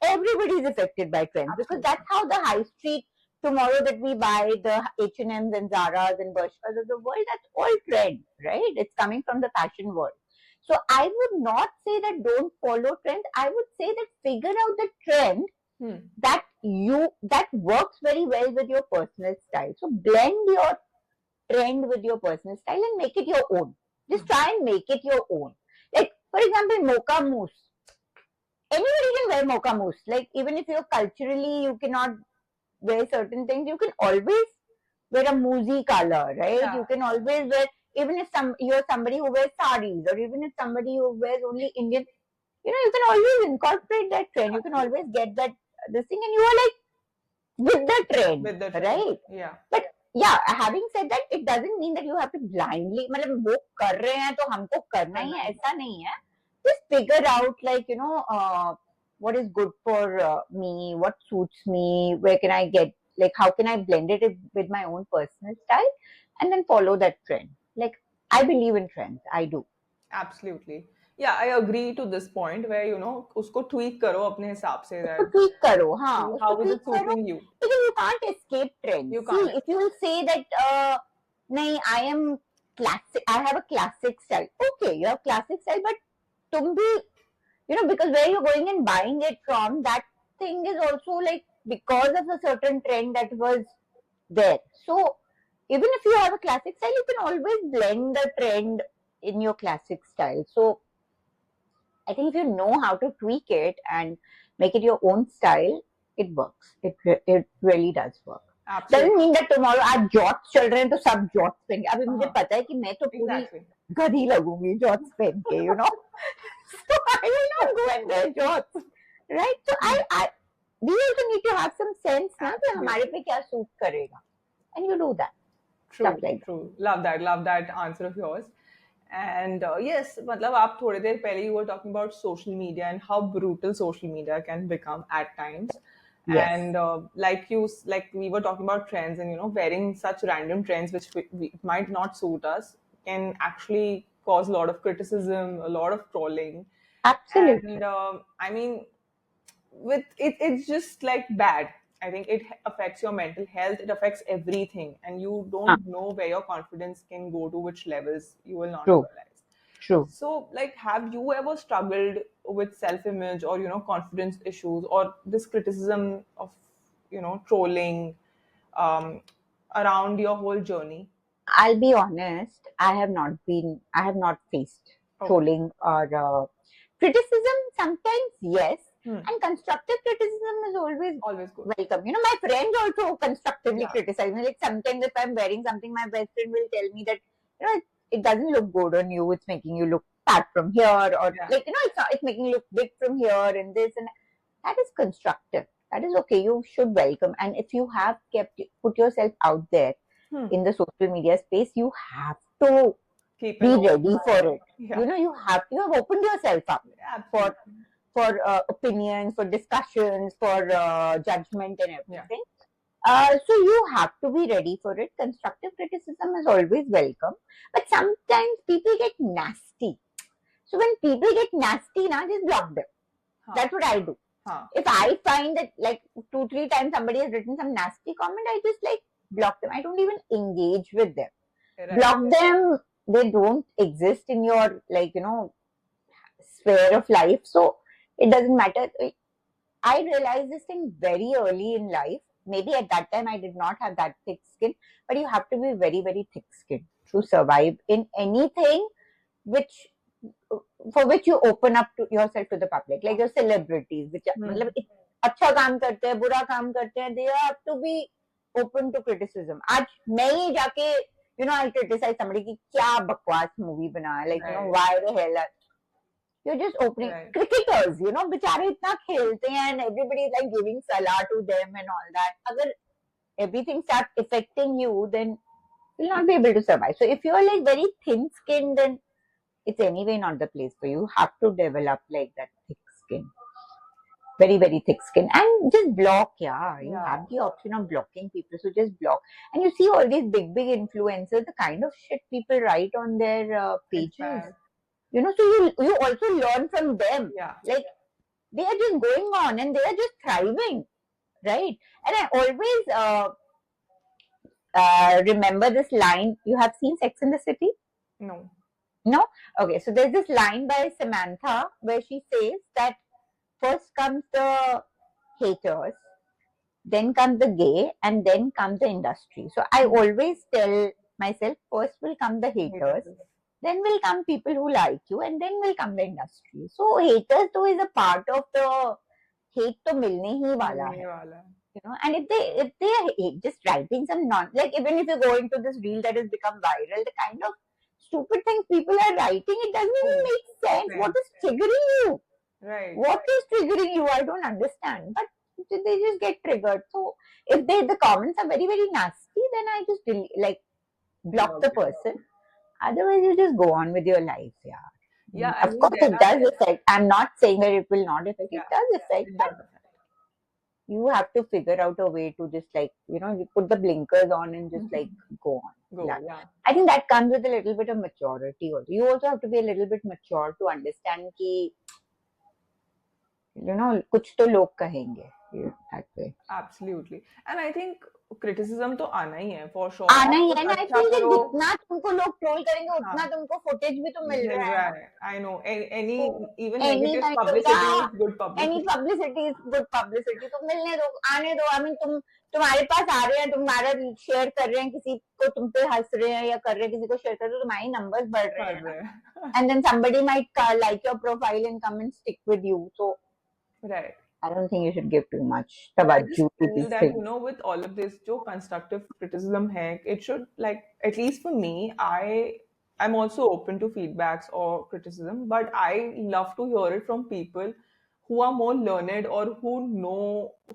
everybody is affected by trends, because that's how the high street tomorrow that we buy, the H&Ms and Zara's and Bershkas of the world, that's all trend, right? It's coming from the fashion world. So I would not say that don't follow trends. I would say that figure out the trend that works very well with your personal style. So blend your trend with your personal style and make it your own. Just try and make it your own. Like, for example, mocha mousse. Anybody can wear mocha mousse. Like, even if you're culturally, you cannot wear certain things, you can always wear a moussey color, right? Yeah. You can always wear, even if you're somebody who wears saris, or even if somebody who wears only Indian, you can always incorporate that trend. You can always get that this thing, and you are like with the trend, right? Yeah. But yeah, having said that, it doesn't mean that you have to blindly, मतलब वो कर रहे हैं तो हमको करना ही है, ऐसा नहीं है. Just figure out, like, what is good for me, what suits me, where can I get, like, how can I blend it with my own personal style, and then follow that trend. Like, I believe in trends. I do. Absolutely. Yeah, I agree to this point where, उसको tweak करो अपने हिसाब से उसको that tweak करो, हाँ, how उसको is tweak it करो, suiting you? because you can't escape trends. You See, can't. if you will say that, nahi, I am classic, I have a classic style. Okay, you have classic style, but तुम भी, because where you're going and buying it from, that thing is also like because of a certain trend that was there. So even if you have a classic style, you can always blend the trend in your classic style. So I think if you know how to tweak it and make it your own style, it works. It really does work. Absolutely. Doesn't mean that tomorrow आज जॉट्स चल रहे हैं तो सब जॉट्स पहन के. अभी मुझे पता है कि मैं तो पूरी गधी लगूंगी जॉट्स पहन के, So I will not go and wear jorts, right? So we also need to have some sense ना कि हमारे पे क्या suit करेगा, and you do that. True. Love that answer of yours. And yes, मतलब आप थोड़ी देर पहले you were talking about social media and how brutal social media can become at times. Yes. And like we were talking about trends, and wearing such random trends which might not suit us can actually cause a lot of criticism, a lot of trolling. Absolutely. And I mean, it's just like bad. I think it affects your mental health. It affects everything, and you don't know where your confidence can go to, which levels you will not realize. True. So, like, have you ever struggled with self-image or confidence issues or this criticism of trolling around your whole journey? I'll be honest. I have not faced trolling or criticism. Sometimes yes, and constructive criticism is always good. Welcome. My friends also constructively criticize me. Like sometimes if I'm wearing something, my best friend will tell me that it doesn't look good on you. It's making you look fat from here, or it's making you look big from here, and this and that is constructive. That is okay. You should welcome. And if you have put yourself out there in the social media space, you have to be ready for it. You have opened yourself up for opinions, for discussions, for judgment and everything. So you have to be ready for it. Constructive criticism is always welcome, but sometimes people get nasty. So when people get nasty, just block them. That's what I do. If I find that like 2-3 times somebody has written some nasty comment, I just like block them. I don't even engage with them. Block them. They don't exist in your sphere of life, so it doesn't matter. I realized this thing very early in life. Maybe at that time I did not have that thick skin, but you have to be very, very thick skinned to survive in anything for which you open up to yourself to the public, like your celebrities, which मतलब अच्छा काम करते हैं, बुरा काम करते हैं, they have to be open to criticism. आज मैं ही जाके I'll criticize somebody ki kya bakwas movie bana hai, like, Right. why the hell are you're just opening Right. cricketers, बेचारे इतना खेलते हैं and everybody is like giving salah to them and all that. अगर everything starts affecting you, then you'll not be able to survive. So if you're like very thin skinned, then it's anyway not the place for you. You have to develop like that thick skin, very, very thick skin, and just block. Yeah, you Yeah. have the option of blocking people, so just block. And you see all these big, big influencers, the kind of shit people write on their It's pages. bad. So you also learn from them. Yeah. Like they are just going on and they are just thriving, right? And I always remember this line. You have seen Sex in the City? No. No? Okay, so there's this line by Samantha where she says that first comes the haters, then comes the gay, and then comes the industry. So I always tell myself, first will come the haters, Haters. then will come people who like you, and then will come the industry. So haters though is a part of the hate to milne hi wala मिलने hai. वाला है. And if they are just writing some like even if you go into this reel that has become viral, the kind of stupid things people are writing, it doesn't even Oh, make sense. What sense. is triggering you? Right. What is triggering you? I don't understand. But they just get triggered. So if the comments are very, very nasty, then I just like block the Okay. person. Otherwise, you just go on with your life. Yeah. Yeah, I Of mean, course, there it are, does affect. I'm not saying that it will not affect. It yeah, does affect, it but does affect. you have to figure out a way to just like, you put the blinkers on and just like go on. Go, Yeah. yeah. I think that comes with a little bit of maturity also. You also have to be a little bit mature to understand कि, कुछ तो लोग कहेंगे. That way. Absolutely. And I think criticism तो आना ही है, for sure. आना आप ही कुछ है ना. I अच्छा feel that करो, जितना तुमको लोग ट्रोल करेंगे उतना हाँ, तुमको फुटेज भी तो मिल मिल रहा है रहा ना. है. I know. Any, तो even any negative kind of publicity is good any publicity. Publicity is good publicity. तो मिलने दो, आने दो. आई मीन तुम्हारे पास आ रहे हैं, तुम्हारा शेयर कर रहे हैं, किसी को तुम पे हंस रहे हैं या कर रहे हैं, किसी को शेयर कर रहे हैं, तो तुम्हारे नंबर्स बढ़ रहे बढ़ हैं ना. रहे हैं. And then somebody might like your profile and come and stick with you. So Right. I don't think you should give too much But I just tabajju to feel these that, things. with all of this, जो constructive criticism है, it should, like, at least for me, I'm also open to feedbacks or criticism, but I love to hear it from people who are more learned or who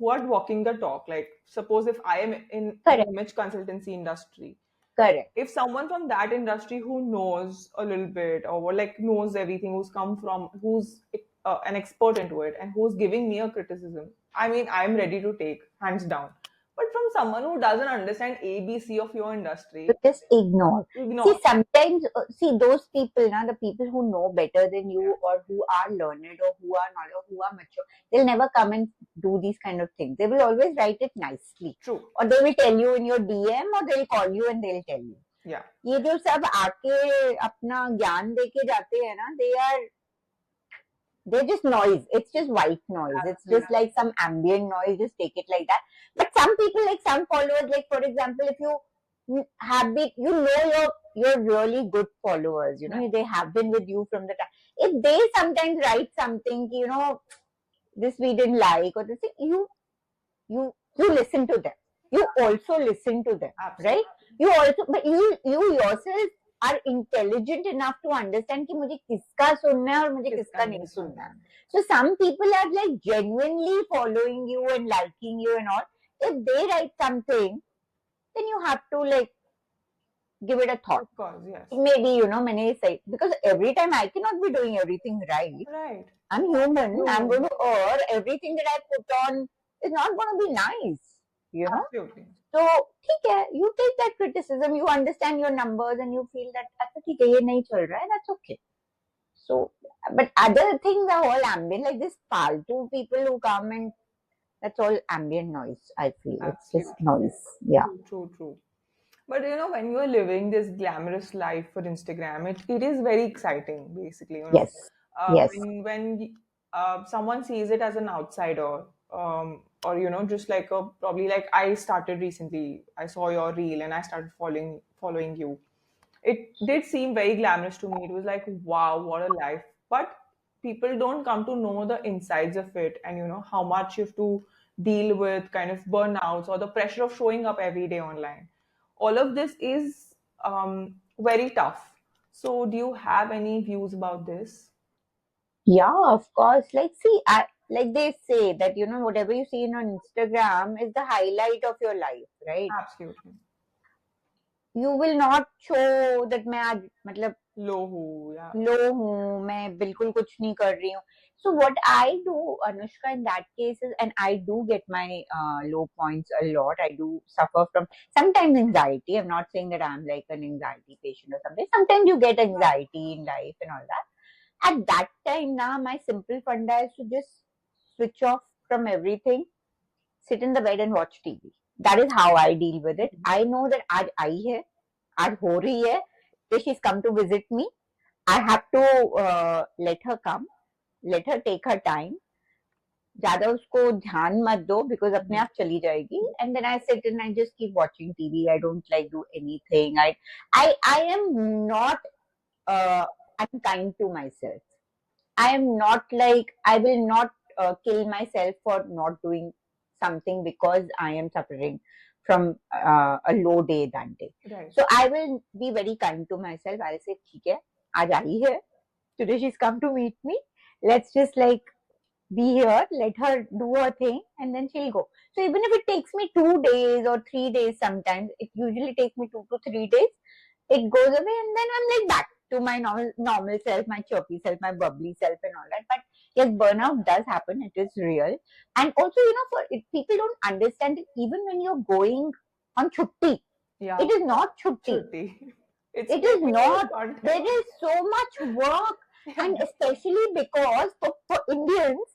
are walking the talk. Like, suppose if I am in Correct, image consultancy industry, correct. if someone from that industry who knows a little bit or like knows everything, who's an expert into it and who's giving me a criticism, I mean, I'm ready to take hands down. But from someone who doesn't understand ABC of your To industry, just ignore. See, ignore. sometimes, see those people, now the people who know better than you or who are learned or who are not or who are mature, they'll never come and do these kind of things. They will always write it nicely, True. or they will tell you in your DM, or they'll call you and they'll tell you. Yeah. ये जो सब आके अपना ज्ञान देके जाते हैं ना, they're just noise. It's just white noise. It's just Absolutely. like some ambient noise. Just take it like that. But some people, like some followers, like for example, if you have been, you're really good followers. Yeah. They have been with you from the time. If they sometimes write something, this we didn't like, or this, you listen to them. You also listen to them, Absolutely. right? But you yourself are intelligent enough to understand कि मुझे किसका सुनना है और मुझे किसका नहीं सुनना है. So some people are like genuinely following you and liking you and all. If they write something, then you have to like give it a thought. Of course, yes. Maybe many say, because every time I cannot be doing everything right. Right. I'm human. You I'm know. going to err. Everything that I put on is not going to be nice. Absolutely. So, ठीक है, you take that criticism, you understand your numbers, and you feel that अच्छा ठीक है, ये नहीं चल रहा है, that's okay. So, but other things are all ambient, like this faltu people who come and that's all ambient noise. I feel it's just noise. Yeah. True. But when you are living this glamorous life for Instagram, it is very exciting, basically. Yes. Yes. When someone sees it as an outsider, or just like probably like I started recently, I saw your reel and I started following you. It did seem very glamorous to me. It was like, wow, what a life. But people don't come to know the insides of it, and how much you have to deal with kind of burnouts or the pressure of showing up every day online. All of this is very tough. So, do you have any views about this? Yeah, of course. Like, see, like they say that, whatever you see on Instagram is the highlight of your life, right? Absolutely. You will not show that मैं आज मतलब Lohu, yeah. लो हूँ, मैं बिल्कुल कुछ नहीं कर रही हूँ. So what I do, Anushka, in that case is, and I do get my low points a lot. I do suffer from sometimes anxiety. I'm not saying that I'm like an anxiety patient or something. Sometimes you get anxiety in life and all that. At that time, now my simple funda is to just switch off from everything, sit in the bed and watch TV. That is how I deal with it. I know that आज आई है, आज हो रही है, so she's come to visit me. I have to let her come, let her take her time. ज्यादा उसको ध्यान मत दो because अपने आप चली जाएगी. And then I sit and I just keep watching TV. I don't like do anything. I am not unkind to myself. I am not like, I will not kill myself for not doing something because I am suffering from a low day that day. Right. So I will be very kind to myself. I'll say, ठीक है, आज आई है. Today she's come to meet me. Let's just like be here, let her do her thing, and then she'll go. So even if it takes me 2 days or 3 days, sometimes it usually takes me 2 to 3 days, it goes away, and then I'm like back to my normal self, my chirpy self, my bubbly self, and all that. But yes, burnout does happen. It is real, and also for people don't understand it. Even when you're going on chutti, Yeah. it is not chutti. It is not. There is so much work, and especially because for Indians,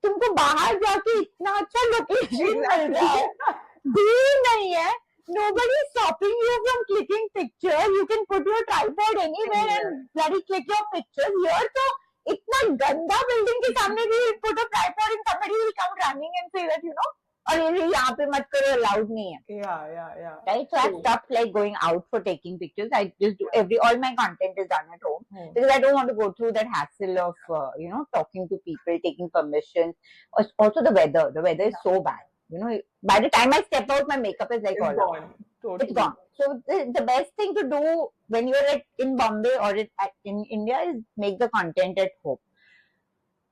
तुमको बाहर जाके इतना अच्छा location मिल रहा है, दूर नहीं है. Nobody is stopping you from clicking pictures. You can put your tripod anywhere and bloody click your pictures. Here तो इतना गंदा बिल्डिंग के सामने भी put a tripod and somebody will come running and say that और ये यहाँ पे मत करो, allowed नहीं है. Yeah. Right, so I've stopped like going out for taking pictures. I just do all my content is done at home because I don't want to go through that hassle of talking to people, taking permission. Also the weather is so bad. By the time I step out, my makeup is like all gone. Totally. It's gone. So the best thing to do when you're in Bombay or in India is make the content at home.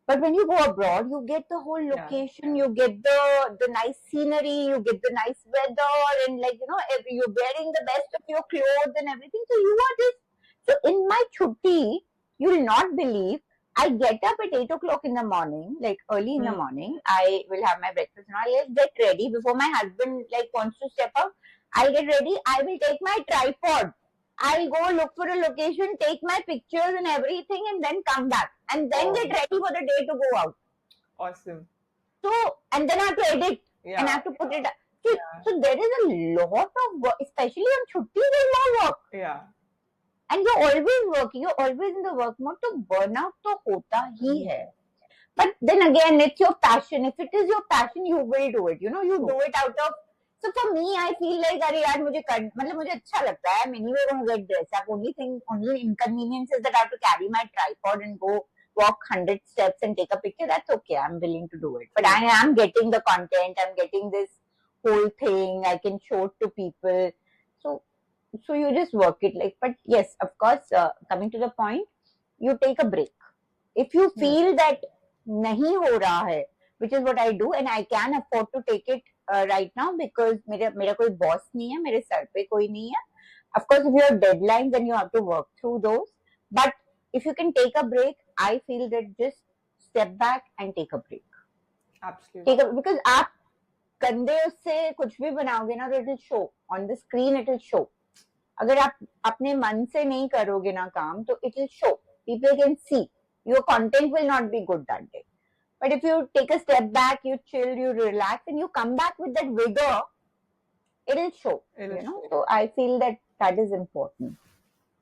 But when you go abroad, you get the whole location, you get the nice scenery, you get the nice weather, and you're wearing the best of your clothes and everything. So you are just, so in my chutti, you will not believe, I get up at 8 o'clock in the morning, like early in the morning. I will have my breakfast and I'll get ready before my husband wants to step out. I'll get ready. I will take my tripod. I'll go look for a location, take my pictures and everything, and then come back. And then get ready for the day to go out. Awesome. So, and then I have to edit. And I have to put it up. So there is a lot of work, especially on chutti, there's more work. Yeah. And you're always working, you're always in the work mode, so burnout to hota hi hai. But then again, it's your passion. If it is your passion, you will do it. You do it out of. So for me, I feel like, अरे यार मुझे अच्छा लगता है. I'm anyway going to get dressed up. Only inconvenience is that I have to carry my tripod and go walk 100 steps and take a picture. That's okay. I'm willing to do it. But I am getting the content. I'm getting this whole thing. I can show it to people. So you just work it like. But yes, of course, coming to the point, you take a break. If you feel that नहीं हो रहा है, which is what I do, and I can afford to take it right now because मेरा कोई boss नहीं है, मेरे sir पे कोई नहीं है. Of course, if you have deadlines, then you have to work through those. But if you can take a break, I feel that just step back and take a break. Absolutely. Because आप गंदे उससे कुछ भी बनाओगे ना, तो it will show on the screen. It will show. अगर आप अपने मन से नहीं करोगे ना काम, तो it will show. People can see. Your content will not be good that day. But if you take a step back, you chill, you relax, and you come back with that vigor, it'll show. So I feel that is important.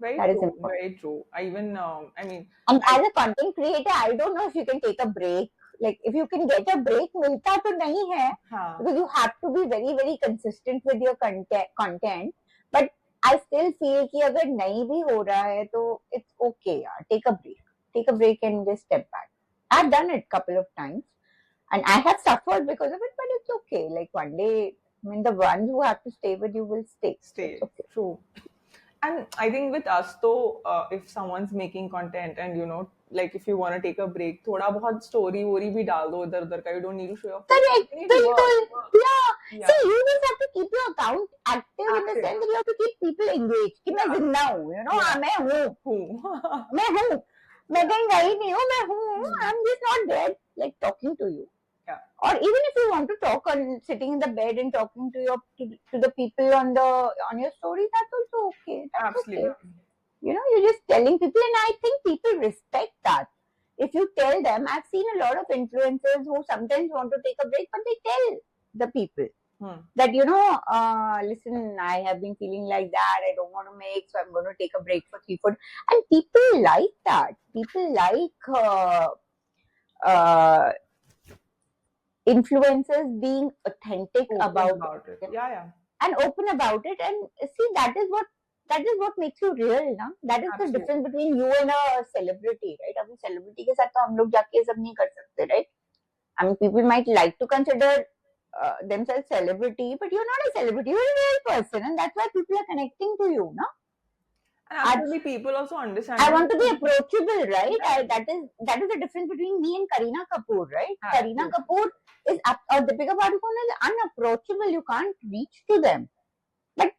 Very that true. Is important. Very true. I even and as a content creator, I don't know if you can take a break. Like if you can get a break, मिलता तो नहीं है, because you have to be very very consistent with your content. But I still feel कि अगर नहीं भी हो रहा है, तो it's okay यार. Take a break and just step back. I've done it a couple of times and I have suffered because of it, but it's okay. Like one day, the ones who have to stay with you will stay. Stay. Okay. True. And I think with us though, if someone's making content and like if you want to take a break, थोड़ा बहुत story वोरी भी डाल दो इधर उधर का. You don't need to show your face. I Correct. think it People, works. yeah. Yeah, See, you just have to keep your account active in the active. sense that you have to keep people engaged. कि मैं Yeah, जिंदा हूँ, you know, yeah. मैं हूँ, Who? मैं हूँ, मैं Yeah. कहीं गई नहीं हूँ, मैं हूँ. Hmm. I'm just not there, like talking to you. Yeah. Or even if you want to talk on sitting in the bed and talking to the people on your story, that's also okay. That's Absolutely. okay. You know, you're just telling people, and I think people respect that. If you tell them, I've seen a lot of influencers who sometimes want to take a break, but they tell the people that, you know, listen, I have been feeling like that. I don't want to make, so I'm going to take a break for 3 4. And people like that. People like influencers being authentic Open about it. it Yeah. and open about it. And see, that is what makes you real, na? That is the Absolutely. difference between you and a celebrity, right? अभी celebrity के साथ तो हम लोग जाके ये सब नहीं कर सकते, right? I mean, people might like to consider themselves celebrity, but you're not a celebrity. You're a real person, and that's why people are connecting to you, no? And absolutely, people also understand. I want to be approachable, right? That is the difference between me and Kareena Kapoor, right? Kareena Kapoor is or Deepika Padukone is unapproachable. You can't reach to them. But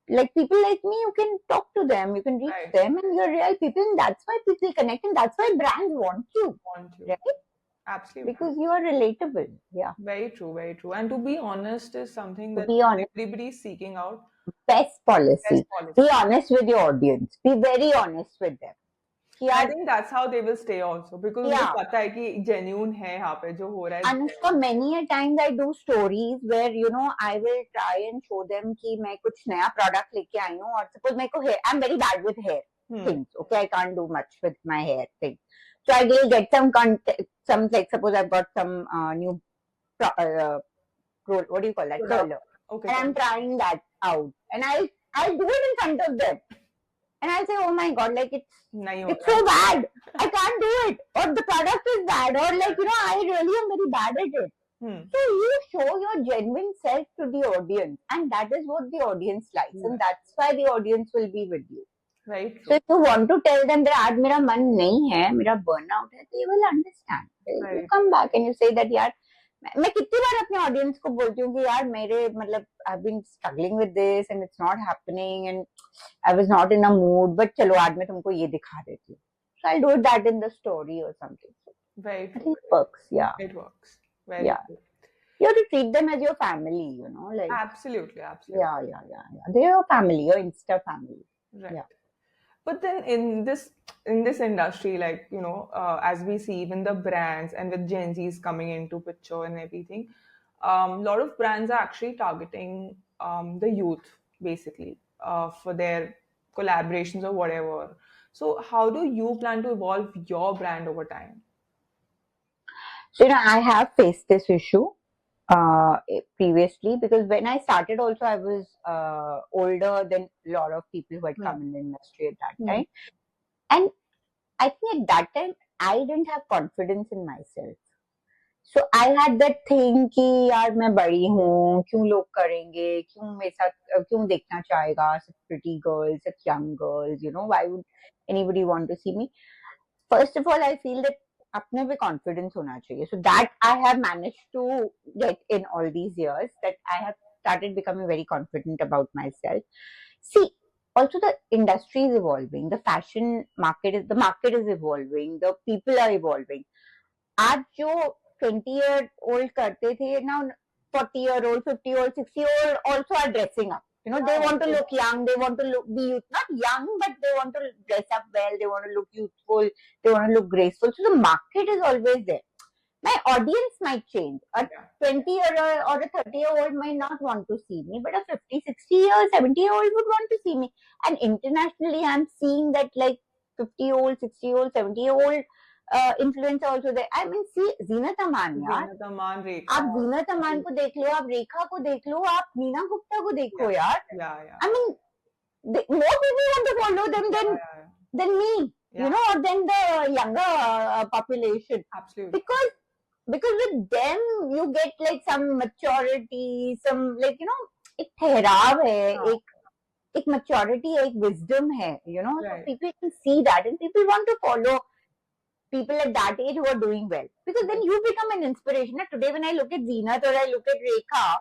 like people like me, you can talk to them, you can reach them, and you're real people, and that's why people connect, and that's why brands want you. Right? Absolutely. Because you are relatable. Yeah. Very true, very true. And to be honest is something that everybody is seeking out. Best policy. Be honest with your audience. Be very honest with them. I think that's how they will stay also, because उनको पता है कि genuine है यहाँ पे जो हो रहा है. Anushka, many a times I do stories where, you know, I will try and show them कि मैं कुछ नया product लेके आई हूँ, और suppose मेरे को hair, I'm very bad with hair things. Okay, I can't do much with my hair thing. So I will get some content, some like suppose I've got some new what do you call that, curler, and I'm trying that out, and I'll do it in front of them, and I'll say, oh my god, like it's so bad, I can't do it, or the product is bad, or like, you know, I really am very bad at it. So you show your genuine self to the audience, and that is what the audience likes, and that's why the audience will be with you. Right. So if you want to tell them that आज मेरा मन नहीं है, मेरा burnout है, they will understand. You come back and you say that यार, मैं कितनी बार अपने ऑडियंस को बोलती हूँ कि यार मेरे मतलब I've been struggling with this and it's not happening and I was not in a mood, but चलो आज मैं तुमको ये दिखा देती हूँ. So I'll do that in the story or something. Very true. I think it works. Yeah. It works. Very true. You have to treat them as your family, you know, like absolutely. Yeah. They're your family, your Insta family. Right. Yeah. But then in this industry, like, you know, as we see even the brands and with Gen Zs coming into picture and everything, a lot of brands are actually targeting the youth basically for their collaborations or whatever. So how do you plan to evolve your brand over time? So, you know, I have faced this issue previously, because when I started also I was older than a lot of people who had come in the industry at that time, and I think at that time I didn't have confidence in myself. So I had that thing कि यार मैं बड़ी हूँ, क्यों लोग करेंगे, क्यों मेरे साथ, क्यों देखना चाहेगा, such pretty girls, such young girls, you know, why would anybody want to see me? First of all, I feel that अपने पे confidence होना चाहिए. So that I have managed to get in all these years, that I have started becoming very confident about myself. See, also the industry is evolving, the market is evolving, the people are evolving. आज जो 20-year-old करते थे, now 40-year-old, 50-year-old, 60-year-old also are dressing up. You know, they want to look young, they want to be not young, but they want to dress up well, they want to look youthful, they want to look graceful. So the market is always there. My audience might change. A 20-year-old or a 30-year-old might not want to see me, but a 50, 60-year, 70-year-old would want to see me. And internationally, I'm seeing that like 50-year-old, 60-year-old, 70-year-old influencer also there. I mean, see Zinat Aman, यार. Zinat Aman, Rekha. आप ज़ीनत अमान को देख लो, आप रेखा को देख लो, आप नीना गुप्ता को देखो यार. Yeah. I mean, more people want to follow them than me, you know, or than the younger population. Absolutely. Because with them you get like some maturity, some like, you know, एक ठहराव है, एक एक maturity है, एक wisdom है, so Right. people can see that and people want to follow people at that age who are doing well, because then you become an inspiration. Today when I look at Zenat or I look at Rekha,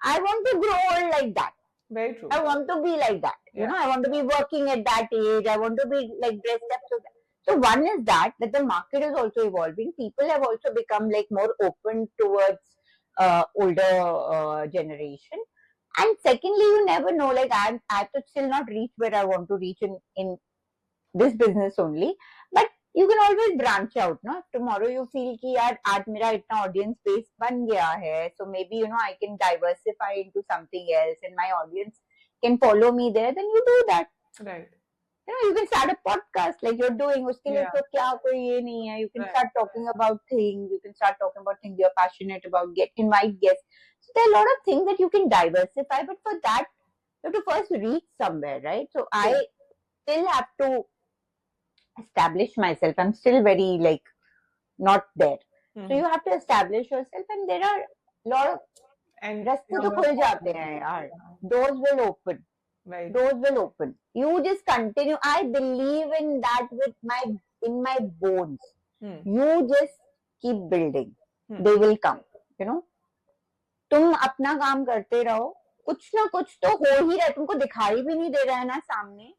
I want to grow old like that. Very true. I want to be like that. Yeah. I want to be working at that age. I want to be like dressed up so that. So one is that the market is also evolving. People have also become like more open towards older generation. And secondly, you never know. Like I have still not reach where I want to reach in this business only. But you can always branch out, no? If tomorrow you feel कि यार आज मेरा इतना audience base बन गया है, so maybe I can diversify into something else, and my audience can follow me there. Then you do that. Right. You can start a podcast like you're doing. उसके लिए तो क्या कोई ये नहीं है. You can start talking about things. You can start talking about things you're passionate about. Invite guests. So there are a lot of things that you can diversify, but for that you have to first reach somewhere, right? So I still have to establish myself. I'm still very like not there. So you have to establish yourself, and there are a lot of रास्ते तो खुल जाते हैं यार. Doors will open. Right. Doors will open. You just continue. I believe in that in my bones. You just keep building. They will come. तुम अपना काम करते रहो. कुछ ना कुछ तो हो ही रहा है. तुमको दिखाई भी नहीं दे रहा है ना सामने.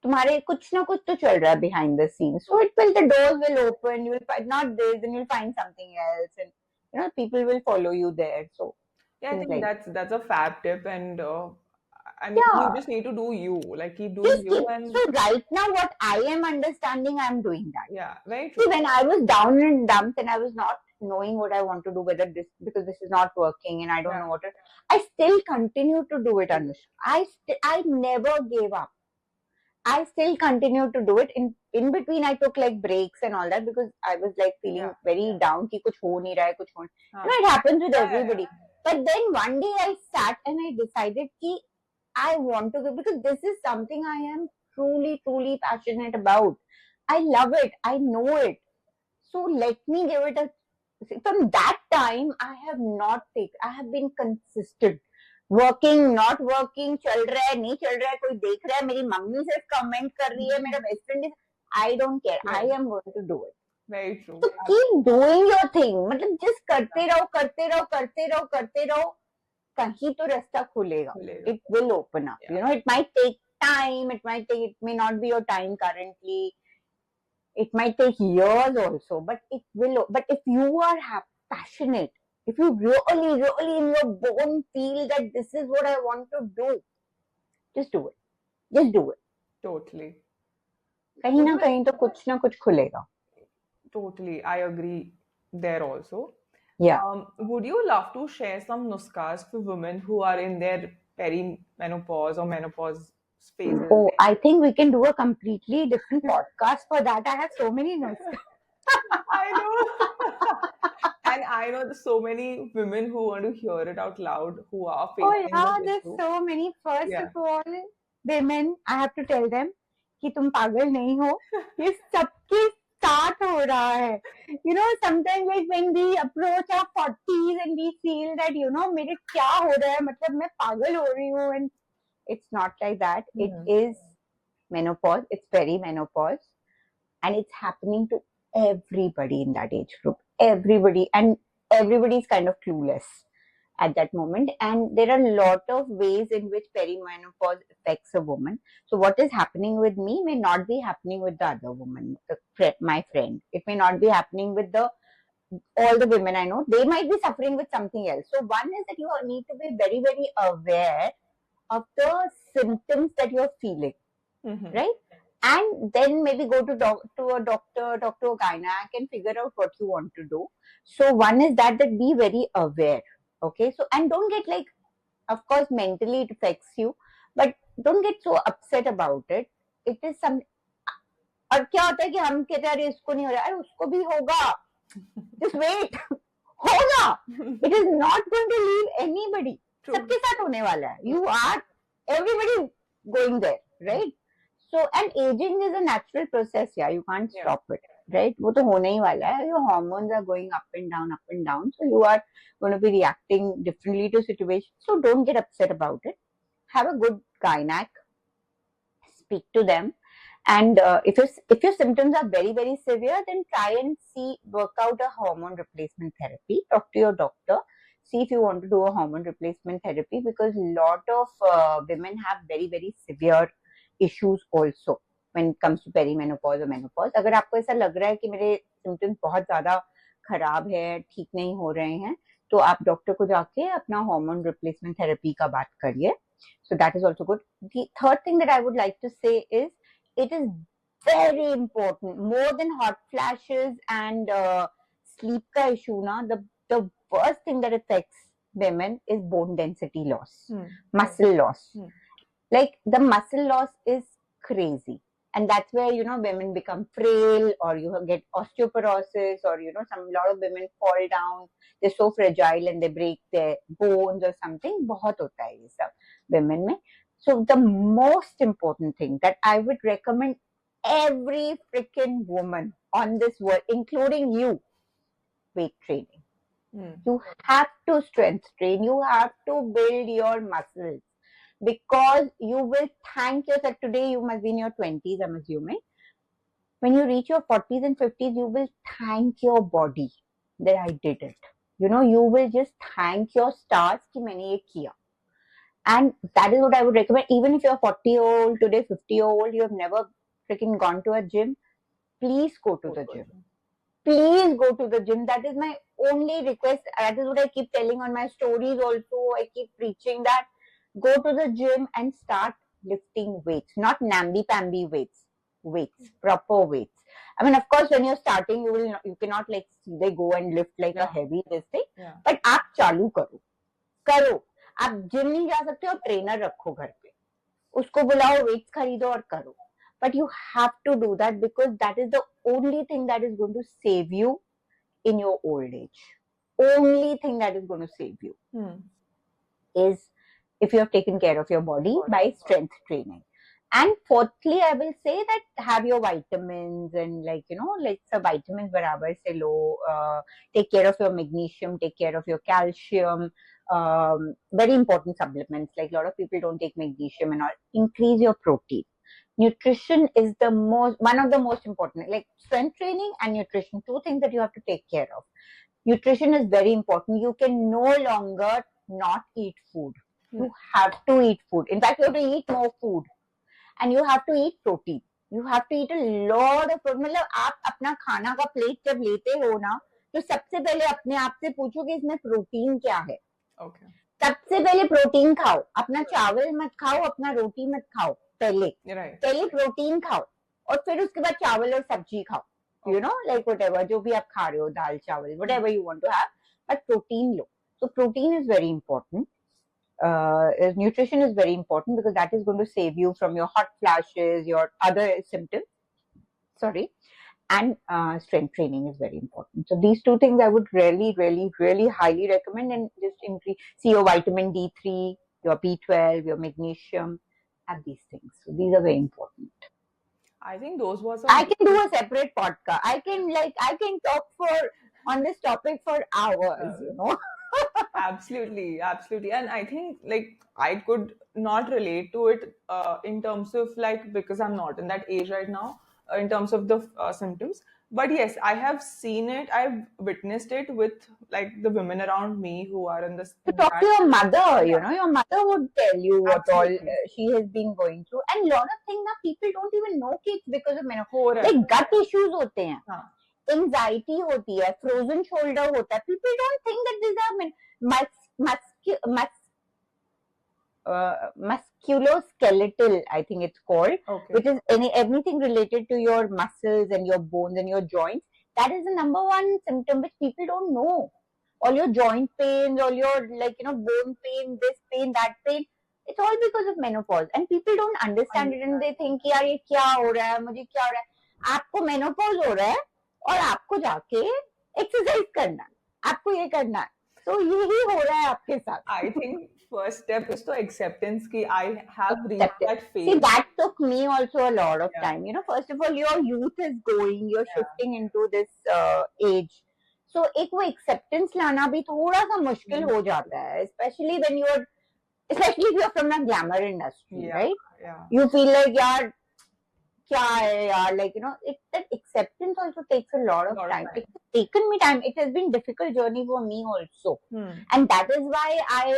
तुम्हारे कुछ ना कुछ तो चल रहा है behind the scenes. So the doors will open. You will find not this, then you'll find something else, and people will follow you there. So yeah, I think that's a fab tip, and you just need to do you, like keep doing you. And so right now, what I am understanding, I'm doing that. Yeah, very true. See, when I was down in dumps and I was not knowing what I want to do, because this is not working and I don't know what I still continue to do it, Anushka. I never gave up. I still continue to do it. In between, I took like breaks and all that because I was like feeling very down. Ki kuch ho nahi raha hai, kuch ho. It happens with everybody. But then one day I sat and I decided ki I want to, because this is something I am truly, truly passionate about. I love it. I know it. So let me give it a. From that time, I have been consistent. Working not working, चल रहा है नहीं चल रहा है, कोई देख रहा है, मेरी मम्मी सिर्फ कमेंट कर रही है, मेरा best friend I don't care, I am going to do it. Very true. तो कीप डूइंग योर थिंग. मतलब जस्ट करते रहो करते रहो करते रहो करते रहो, कहीं तो रास्ता खुलेगा. It will open up. It might take time, it may not be your time currently, it might take years also, but it will. But if you are passionate, if you really, really in your bone feel that this is what I want to do, just do it. Just do it. Totally. कहीं ना कहीं तो कुछ ना कुछ खुलेगा. Totally, I agree there also. Yeah. Would you love to share some nuskas for women who are in their peri-menopause or menopause phases? Oh, I think we can do a completely different podcast for that. I have so many nuskas. I know. And I know there's so many women who want to hear it out loud, who are facing this issue. There's so many. First of all, women, I have to tell them कि तुम पागल नहीं हो. ये सबके साथ हो रहा है. Sometimes like when we approach our 40s and we feel that मेरे क्या हो रहा है, मतलब मैं पागल हो रही हूँ, and it's not like that. It is menopause. It's peri-menopause, and it's happening to everybody in that age group. Everybody, and everybody is kind of clueless at that moment, and there are a lot of ways in which peri-menopause affects a woman. So what is happening with me may not be happening with the other woman, my friend. It may not be happening with all the women I know. They might be suffering with something else. So one is that you need to be very, very aware of the symptoms that you're feeling, right? And then maybe go to a doctor, talk to a gynaec, and figure out what you want to do. So one is that be very aware. Okay, so and don't get like, of course, mentally it affects you, but don't get so upset about it. It is some. और क्या होता है कि हम कहते हैं अरे इसको नहीं हो रहा है, उसको भी होगा. Just wait, होगा. It is not going to leave anybody. सबके साथ होने वाला है. You are everybody going there, right? So, and aging is a natural process. Yeah, you can't stop it, right? वो तो होने ही वाला है. Your hormones are going up and down, up and down. So you are going to be reacting differently to situations. So don't get upset about it. have a good gynac, speak to them. And if your symptoms are very, very severe, then try and work out a hormone replacement therapy. Talk to your doctor. See if you want to do a hormone replacement therapy, because a lot of women have very, very severe issues also when it comes to perimenopause or menopause. अगर आपको ऐसा लग रहा है कि मेरे symptoms बहुत ज़्यादा खराब है, ठीक नहीं हो रहे हैं, तो आप डॉक्टर को जाके अपना hormone replacement therapy का बात करिए. So that is also good. The third thing that I would like to say is, it is very important, more than hot flashes and sleep ka issue na, the worst thing that affects women is bone density loss, muscle loss. Like the muscle loss is crazy, and that's where women become frail, or you get osteoporosis, or lot of women fall down, they're so fragile and they break their bones or something. बहुत होता है ये सब women में. So the most important thing that I would recommend every freaking woman on this world, including you, weight training. You have to strength train. You have to build your muscles, because you will thank yourself. Today you must be in your 20s, I'm assuming. When you reach your 40s and 50s, you will thank your body that I did it. You will just thank your stars कि मैंने ये किया. And that is what I would recommend. Even if you're 40-year-old today, 50-year-old, you have never freaking gone to a gym, please go to the gym. Please go to the gym. That is my only request. That is what I keep telling on my stories also. I keep preaching that. Go to the gym and start lifting weights. Not namby-pamby weights. Proper weights. I mean, of course, when you're starting, you cannot like they go and lift like a heavy this thing. But आप चालू करो. आप gym नहीं जा सकते हो, trainer रखो घर पे, उसको बुलाओ, वेट्स खरीदो और करो. But you have to do that, because that is the only thing that is going to save you in your old age. Only thing that is going to save you is if you have taken care of your body by strength training. And fourthly, I will say that have your vitamins, and like some vitamins barabar se lo. Take care of your magnesium, take care of your calcium. Very important supplements. Like a lot of people don't take magnesium and all. Increase your protein. Nutrition is one of the most important. Like strength training and nutrition, two things that you have to take care of. Nutrition is very important. You can no longer not eat food. You have to eat food. In fact, you have to eat more food. And you have to eat protein. You have to eat a lot of protein. मतलब आप अपना खाना का plate जब लेते हो ना, तो सबसे पहले अपने आप से पूछो कि इसमें प्रोटीन क्या है. सबसे पहले प्रोटीन खाओ. अपना चावल मत खाओ, अपना रोटी मत खाओ. पहले प्रोटीन खाओ, और फिर उसके बाद चावल और सब्जी खाओ. Like whatever, जो भी आप खा रहे हो, दाल चावल, whatever you want to have, but protein low. So protein is very important. Nutrition is very important, because that is going to save you from your hot flashes, your other symptoms. And strength training is very important. So these two things I would really, really, really highly recommend, and just see your vitamin D3, your B12, your magnesium, and these things. So these are very important. I think those was. I can do a separate podcast. I can talk on this topic for hours. Absolutely. And I think I could not relate to it in terms of because I'm not in that age right now, in terms of the symptoms. But yes, I have seen it. I've witnessed it with the women around me who are in this. To talk to your mother, your mother would tell you what all she has been going through. And a lot of things now people don't even know कि it's because of menopause. Like gut issues होते हैं. Anxiety होती है, frozen shoulder होता है. People don't think that these are musculoskeletal, I think it's called, which is everything related to your muscles and your bones and your joints. That is the number one symptom which people don't know. All your joint pains, all your bone pain, this pain, that pain, it's all because of menopause. And people don't understand it, and they think यार ये क्या हो रहा है, मुझे क्या हो रहा है. आपको menopause हो रहा है, और आपको जाके exercise करना, आपको ये करना है. So यही हो रहा है आपके साथ. I think first step is to acceptance कि I have reached that phase. See, that took me also a lot of time. First of all, your youth is going, you're shifting into this age. So एक वो acceptance लाना भी थोड़ा सा मुश्किल हो जाता है, especially when you're especially if you're from the glamour industry, Yeah, right? yeah. You feel like, yeah, kya hai yaar? Like, that acceptance also takes a lot of Lot of time. It time. has taken me time. It has been difficult journey for me also. Hmm. And that is why I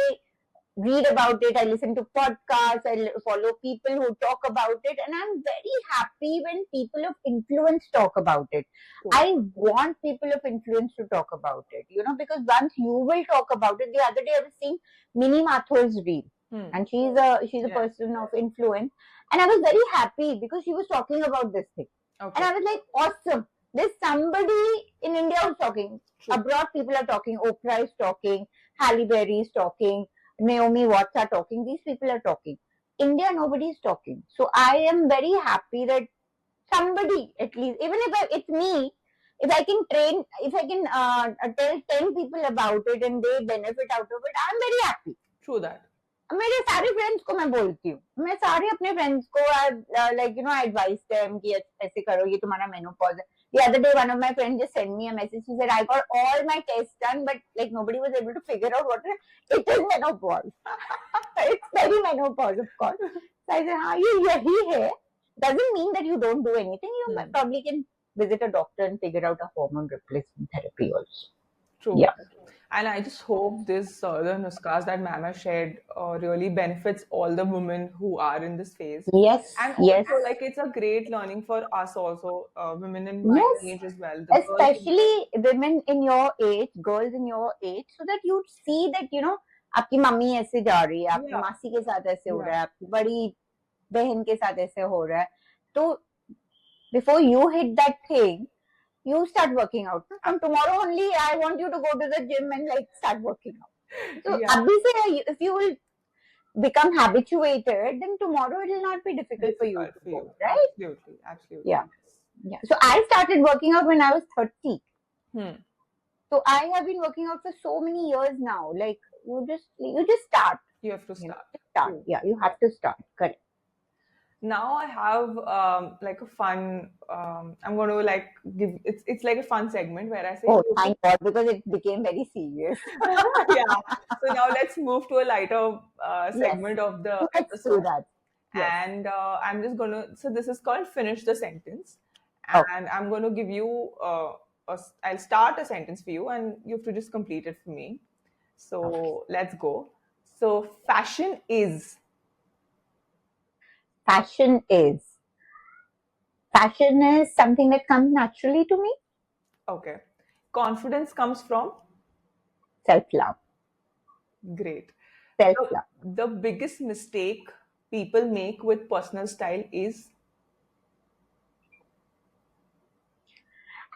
read about it, I listen to podcasts, I follow people who talk about it, and I'm very happy when people of influence talk about it. Cool. I want people of influence to talk about it, because once you will talk about it, the other day I was seeing Minnie Mathur's reel, Hmm. and she's a Yeah. person of influence, and I was very happy because she was talking about this thing, and Okay. I was like, awesome. There's somebody in India who's talking. True. Abroad, people are talking. Oprah is talking. Halle Berry is talking. Naomi Watts are talking. These people are talking. India, nobody is talking. So I am very happy that somebody, at least, even if it's me, if I can tell 10 people about it and they benefit out of it, I'm very happy. True that. मेरे सारे friends को मैं बोलती हूँ, मैं सारे अपने friends को like I advise them कि ऐसे करो, ये तुम्हारा menopause है. The other day, one of my friends just sent me a message. She said, I got all my tests done, but like nobody was able to figure out what it is menopause. It's peri-menopause, of course. So I said, ये यही है. Doesn't mean that you don't do anything. You probably can visit a doctor and figure out a hormone replacement therapy also. True. Yeah. And I just hope this the Nuskas that Mama shared really benefits all the women who are in this phase. Yes. And Yes. also, like, it's a great learning for us also, women in my Yes. age as well. The girls Especially women in your age, girls in your age, so that you see that आपकी mummy ऐसे जा रही है, आपकी Yeah. मासी के साथ ऐसे हो Yeah. रहा है, आपकी बड़ी बहन के साथ ऐसे हो रहा है. तो before you hit that thing, you start working out. From tomorrow only, I want you to go to the gym and like start working out. So Yeah. abhi se, if you will become habituated, then tomorrow it will not be difficult for you to go, right? Absolutely. Absolutely. Yeah. Yeah. So I started working out when I was 30. Hmm. So I have been working out for so many years now. Like you just start. You have to start. Start. Yeah, you have to start. Correct. Now I have like a fun. I'm going to like give it's like a fun segment where I say. Oh, thank God, because it became very serious. Yeah. So now let's move to a lighter segment of the Let's do episode. that. Yes. And I'm just going to. So this is called finish the sentence, Okay. and I'm going to give you. I'll start a sentence for you, and you have to just complete it for me. So let's go. So fashion is. Fashion is something that comes naturally to me. Okay. Confidence comes from. Self-love. Great. Self-love. The biggest mistake people make with personal style is.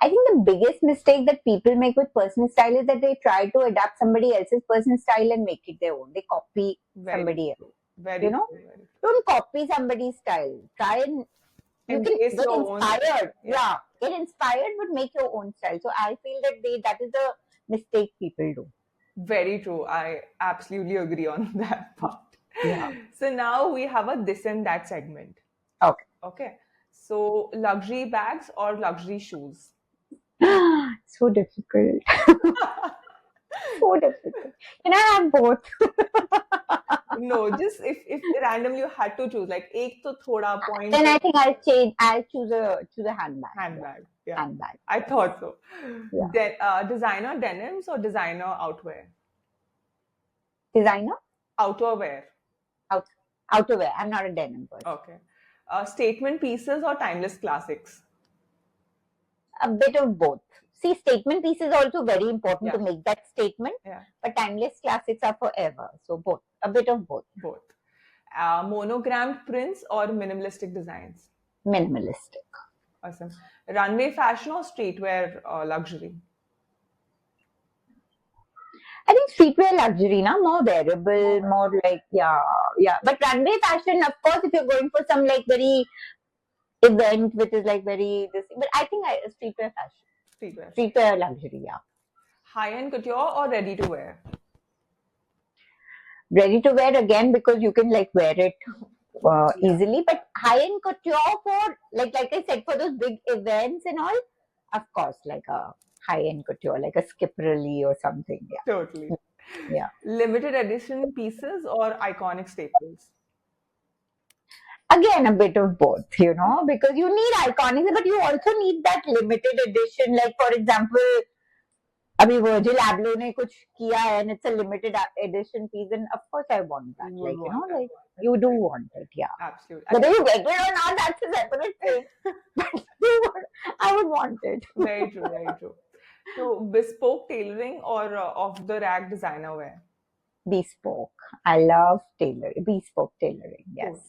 I think the biggest mistake that people make with personal style is that they try to adapt somebody else's personal style and make it their own. They copy somebody else. Very true. Don't copy somebody's style. Try and you can Embrace get your own. inspired. Yeah, get inspired, but make your own style. So I feel that is the mistake people do. Very true. I absolutely agree on that part. Yeah. So now we have a this and that segment. Okay. Okay. So luxury bags or luxury shoes? So difficult. So difficult. Can I have both? No, just if randomly you had to choose, like एक तो थोड़ा point. Then I think I'll choose a handbag. Handbag. Yeah. Handbag. I thought so. Yeah. Designer denims or designer outwear? Designer? Outerwear. Outerwear. I'm not a denim person. Okay. Statement pieces or timeless classics? A bit of both. See, statement piece is also very important to make that statement. Yeah. But timeless classics are forever. So both. A bit of both. Both. Monogrammed prints or minimalistic designs? Minimalistic. Awesome. Runway fashion or streetwear luxury? I think streetwear luxury, more wearable, more like, yeah. But runway fashion, of course, if you're going for some like very event, which is like very this, but I think streetwear fashion. Streetwear luxury, yeah. High-end couture or ready to wear? Ready to wear again because you can like wear it easily, but high-end couture for like I said, for those big events and all, of course, like a high-end couture, like a Skipperly or something. Yeah. Totally. Yeah. Limited edition pieces or iconic staples? Again, a bit of both, because you need iconic, but you also need that limited edition. Like, for example, अभी Virgil एब्लो ने कुछ किया है and it's a limited edition piece, and of course I want You that. would Like, want that like one, you do right? want it, yeah. Absolutely. Whether you get it or not, that's a separate thing. But I would want it. Very true, very true. So, bespoke tailoring or off the rack designer wear? Bespoke. I love tailoring. Bespoke tailoring. Yes. Cool.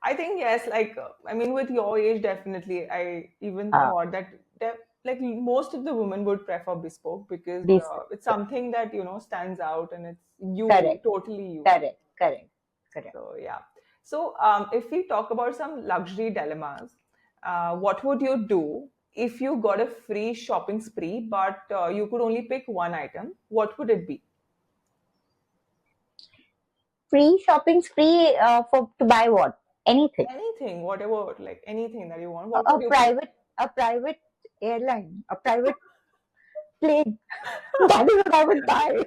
I think yes, like I mean, with your age, definitely. I even Uh, thought that like most of the women would prefer bespoke because bespoke. it's something that stands out and it's you, Correct. totally you. Correct. Correct. Correct. So yeah. So if we talk about some luxury dilemmas, what would you do if you got a free shopping spree, but you could only pick one item? What would it be? Free shopping spree for to buy what? Anything. Anything, whatever, like anything that you want. A, What a would you pick? private a private airline, a private plane. That is what I would buy.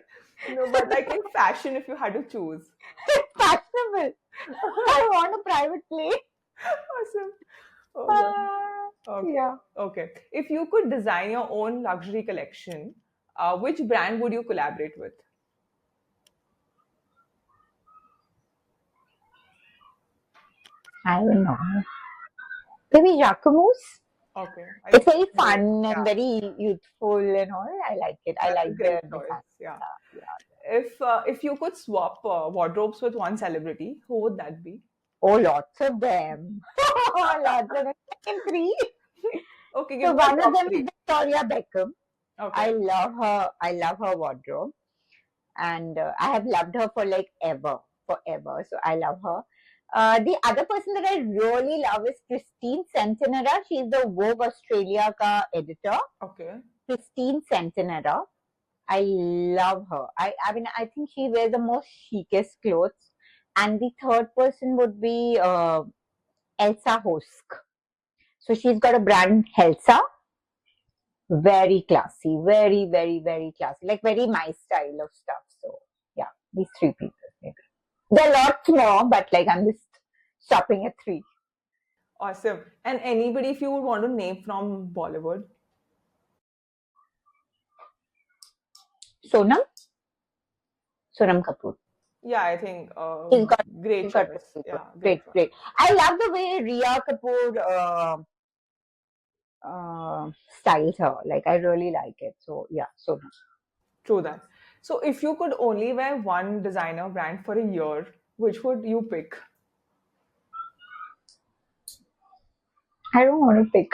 No, but like in fashion, if you had to choose. Fashionable. I want a private plane. Awesome. Okay. Okay. Yeah. Okay. If you could design your own luxury collection, which brand would you collaborate with? I don't know. Maybe Jacquemus. Okay. I It's think very that's great. fun and Yeah, very youthful and all. I like it. I that's a like the great choice. design. Yeah. Yeah. If you could swap wardrobes with one celebrity, who would that be? Oh, lots of them. Lots of them. Name three. Okay, give So me a one of top them is three. Victoria Beckham. Okay. I love her. I love her wardrobe, and I have loved her for like ever, forever. So I love her. The other person that I really love is Christine Centenera. She's the Vogue Australia ka editor. Okay. Christine Centenera. I love her. I mean, I think she wears the most chicest clothes. And the third person would be Elsa Hosk. So she's got a brand, Helsa. Very classy, very, very, very classy. Like very my style of stuff. So yeah, these three people maybe. There are lots more, but like I'm just stopping at three. Awesome. And anybody, if you would want to name from Bollywood? Sonam, Sonam Kapoor. Yeah, I think She's got, great she's got choice. really good. Yeah, great Great, choice. great. I love the way Riya Kapoor styles her. Like I really like it. So yeah, Sonam. True that. So if you could only wear one designer brand for a year, which would you pick? I don't want to pick.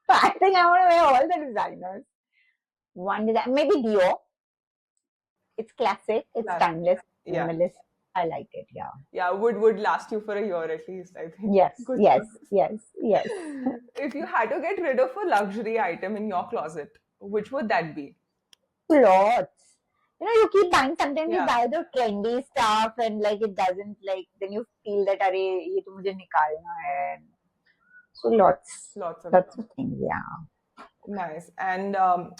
I think I want to wear all the designers. One design, maybe Dior. It's classic. It's Classic. timeless. Yeah. Minimalist. I like it. Yeah. Yeah, would last you for a year at least, I think. Yes. Good Yes. choice. Yes. Yes. If you had to get rid of a luxury item in your closet, which would that be? Lots. You keep buying. Sometimes you Yeah, buy the trendy stuff, and like it doesn't like. Then you feel that अरे ये तो मुझे निकालना है. So lots, lots of lots them. of things. Yeah. Nice. And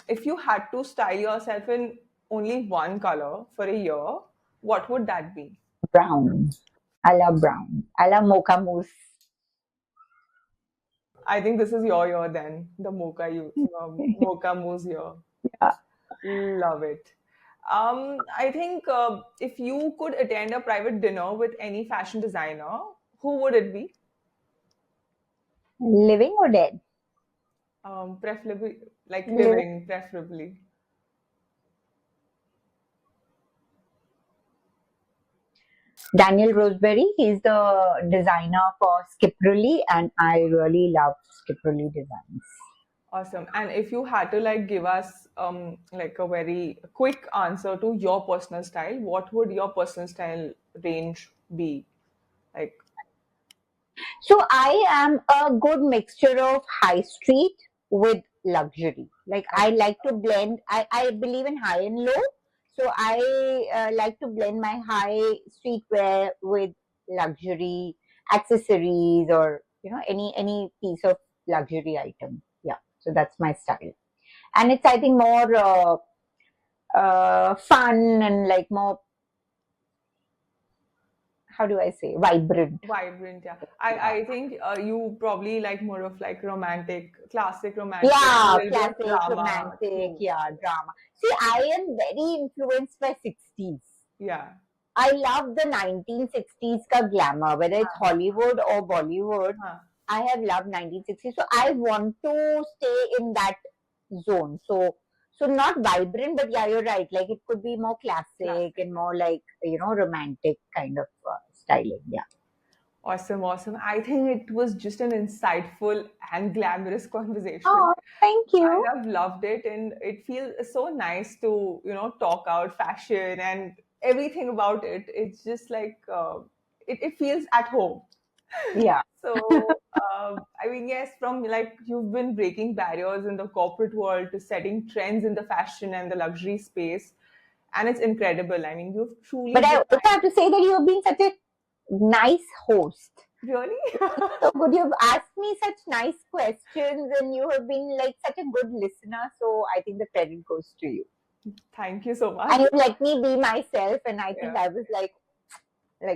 if you had to style yourself in only one color for a year, what would that be? Brown. I love brown. I love mocha mousse. I think this is your year then, the mocha mousse year. Yeah. Love it. I think if you could attend a private dinner with any fashion designer, who would it be? Living or dead? Preferably, like Living. living, preferably. Daniel Roseberry. He's the designer for Skipperly, and I really love Skipperly designs. Awesome. And if you had to like give us like a very quick answer to your personal style, what would your personal style range be? Like, So I am a good mixture of high street with luxury. Like I okay, like to blend. I believe in high and low. So I like to blend my high streetwear with luxury accessories, or any piece of luxury item. Yeah. So that's my style, and it's I think more fun and like more, how do I say, vibrant. Vibrant, yeah. Yeah. I think you probably like more of like romantic, classic romantic, a Yeah, little bit of classic, drama romantic, too. yeah, drama. See, I am very influenced by 60s. Yeah. I love the 1960s ka glamour, whether it's Huh, Hollywood or Bollywood. huh. I have loved 1960s, so I want to stay in that zone. So not vibrant, but yeah, you're right. Like it could be more classic Classic. and more like romantic kind of styling. Yeah. Awesome, awesome. I think it was just an insightful and glamorous conversation. Oh, thank you. I have loved it, and it feels so nice to talk out fashion and everything about it. It's just like it feels at home. Yeah. So I mean, yes, from like you've been breaking barriers in the corporate world to setting trends in the fashion and the luxury space, and it's incredible. I mean, you've truly But I also defined. have to say that you have been such a nice host. Really? So good. You've asked me such nice questions and you have been like such a good listener. So I think the credit goes to you. Thank you so And much. you let me be myself. And I think Yeah. I was like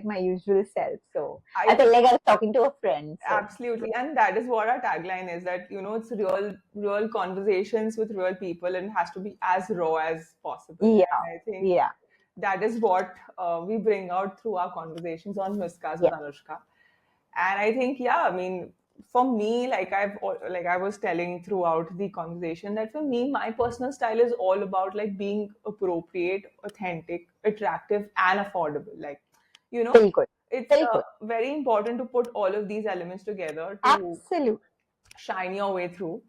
my usual self. So I I felt like I was talking to a friend. So absolutely, and that is what our tagline is, that it's real conversations with real people, and it has to be as raw as possible. yeah, And I think yeah, that is what we bring out through our conversations on Nuskas with yeah. Anushka. And I think, yeah, I mean, for me, like I was telling throughout the conversation, that for me, my personal style is all about like being appropriate, authentic, attractive, and affordable. Like, you know, Very good. it's Very good. very important to put all of these elements together to Absolutely. shine your way through.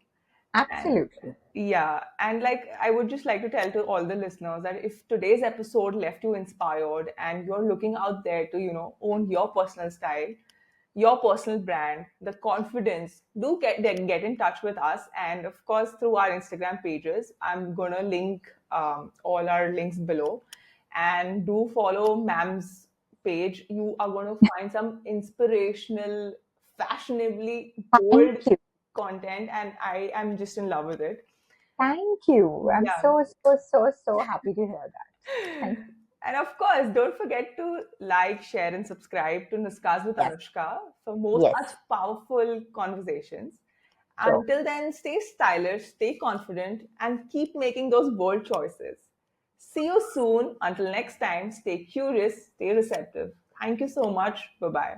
And Absolutely. yeah, and like I would just like to tell to all the listeners that if today's episode left you inspired and you're looking out there to, own your personal style, your personal brand, the confidence, do get in touch with us. And of course, through our Instagram pages, I'm gonna link all our links below. And do follow Mam's page. You are going to find some inspirational, fashionably Thank bold you. content, and I am just in love with it. Thank you. I'm Yeah. so happy to hear that. Thank you. And of course, don't forget to like, share, and subscribe to Nuskas with Yes. Anushka for more Yes. such powerful conversations. Sure. Until then, stay stylish, stay confident, and keep making those bold choices. See you soon. Until next time, stay curious, stay receptive. Thank you so much. Bye bye.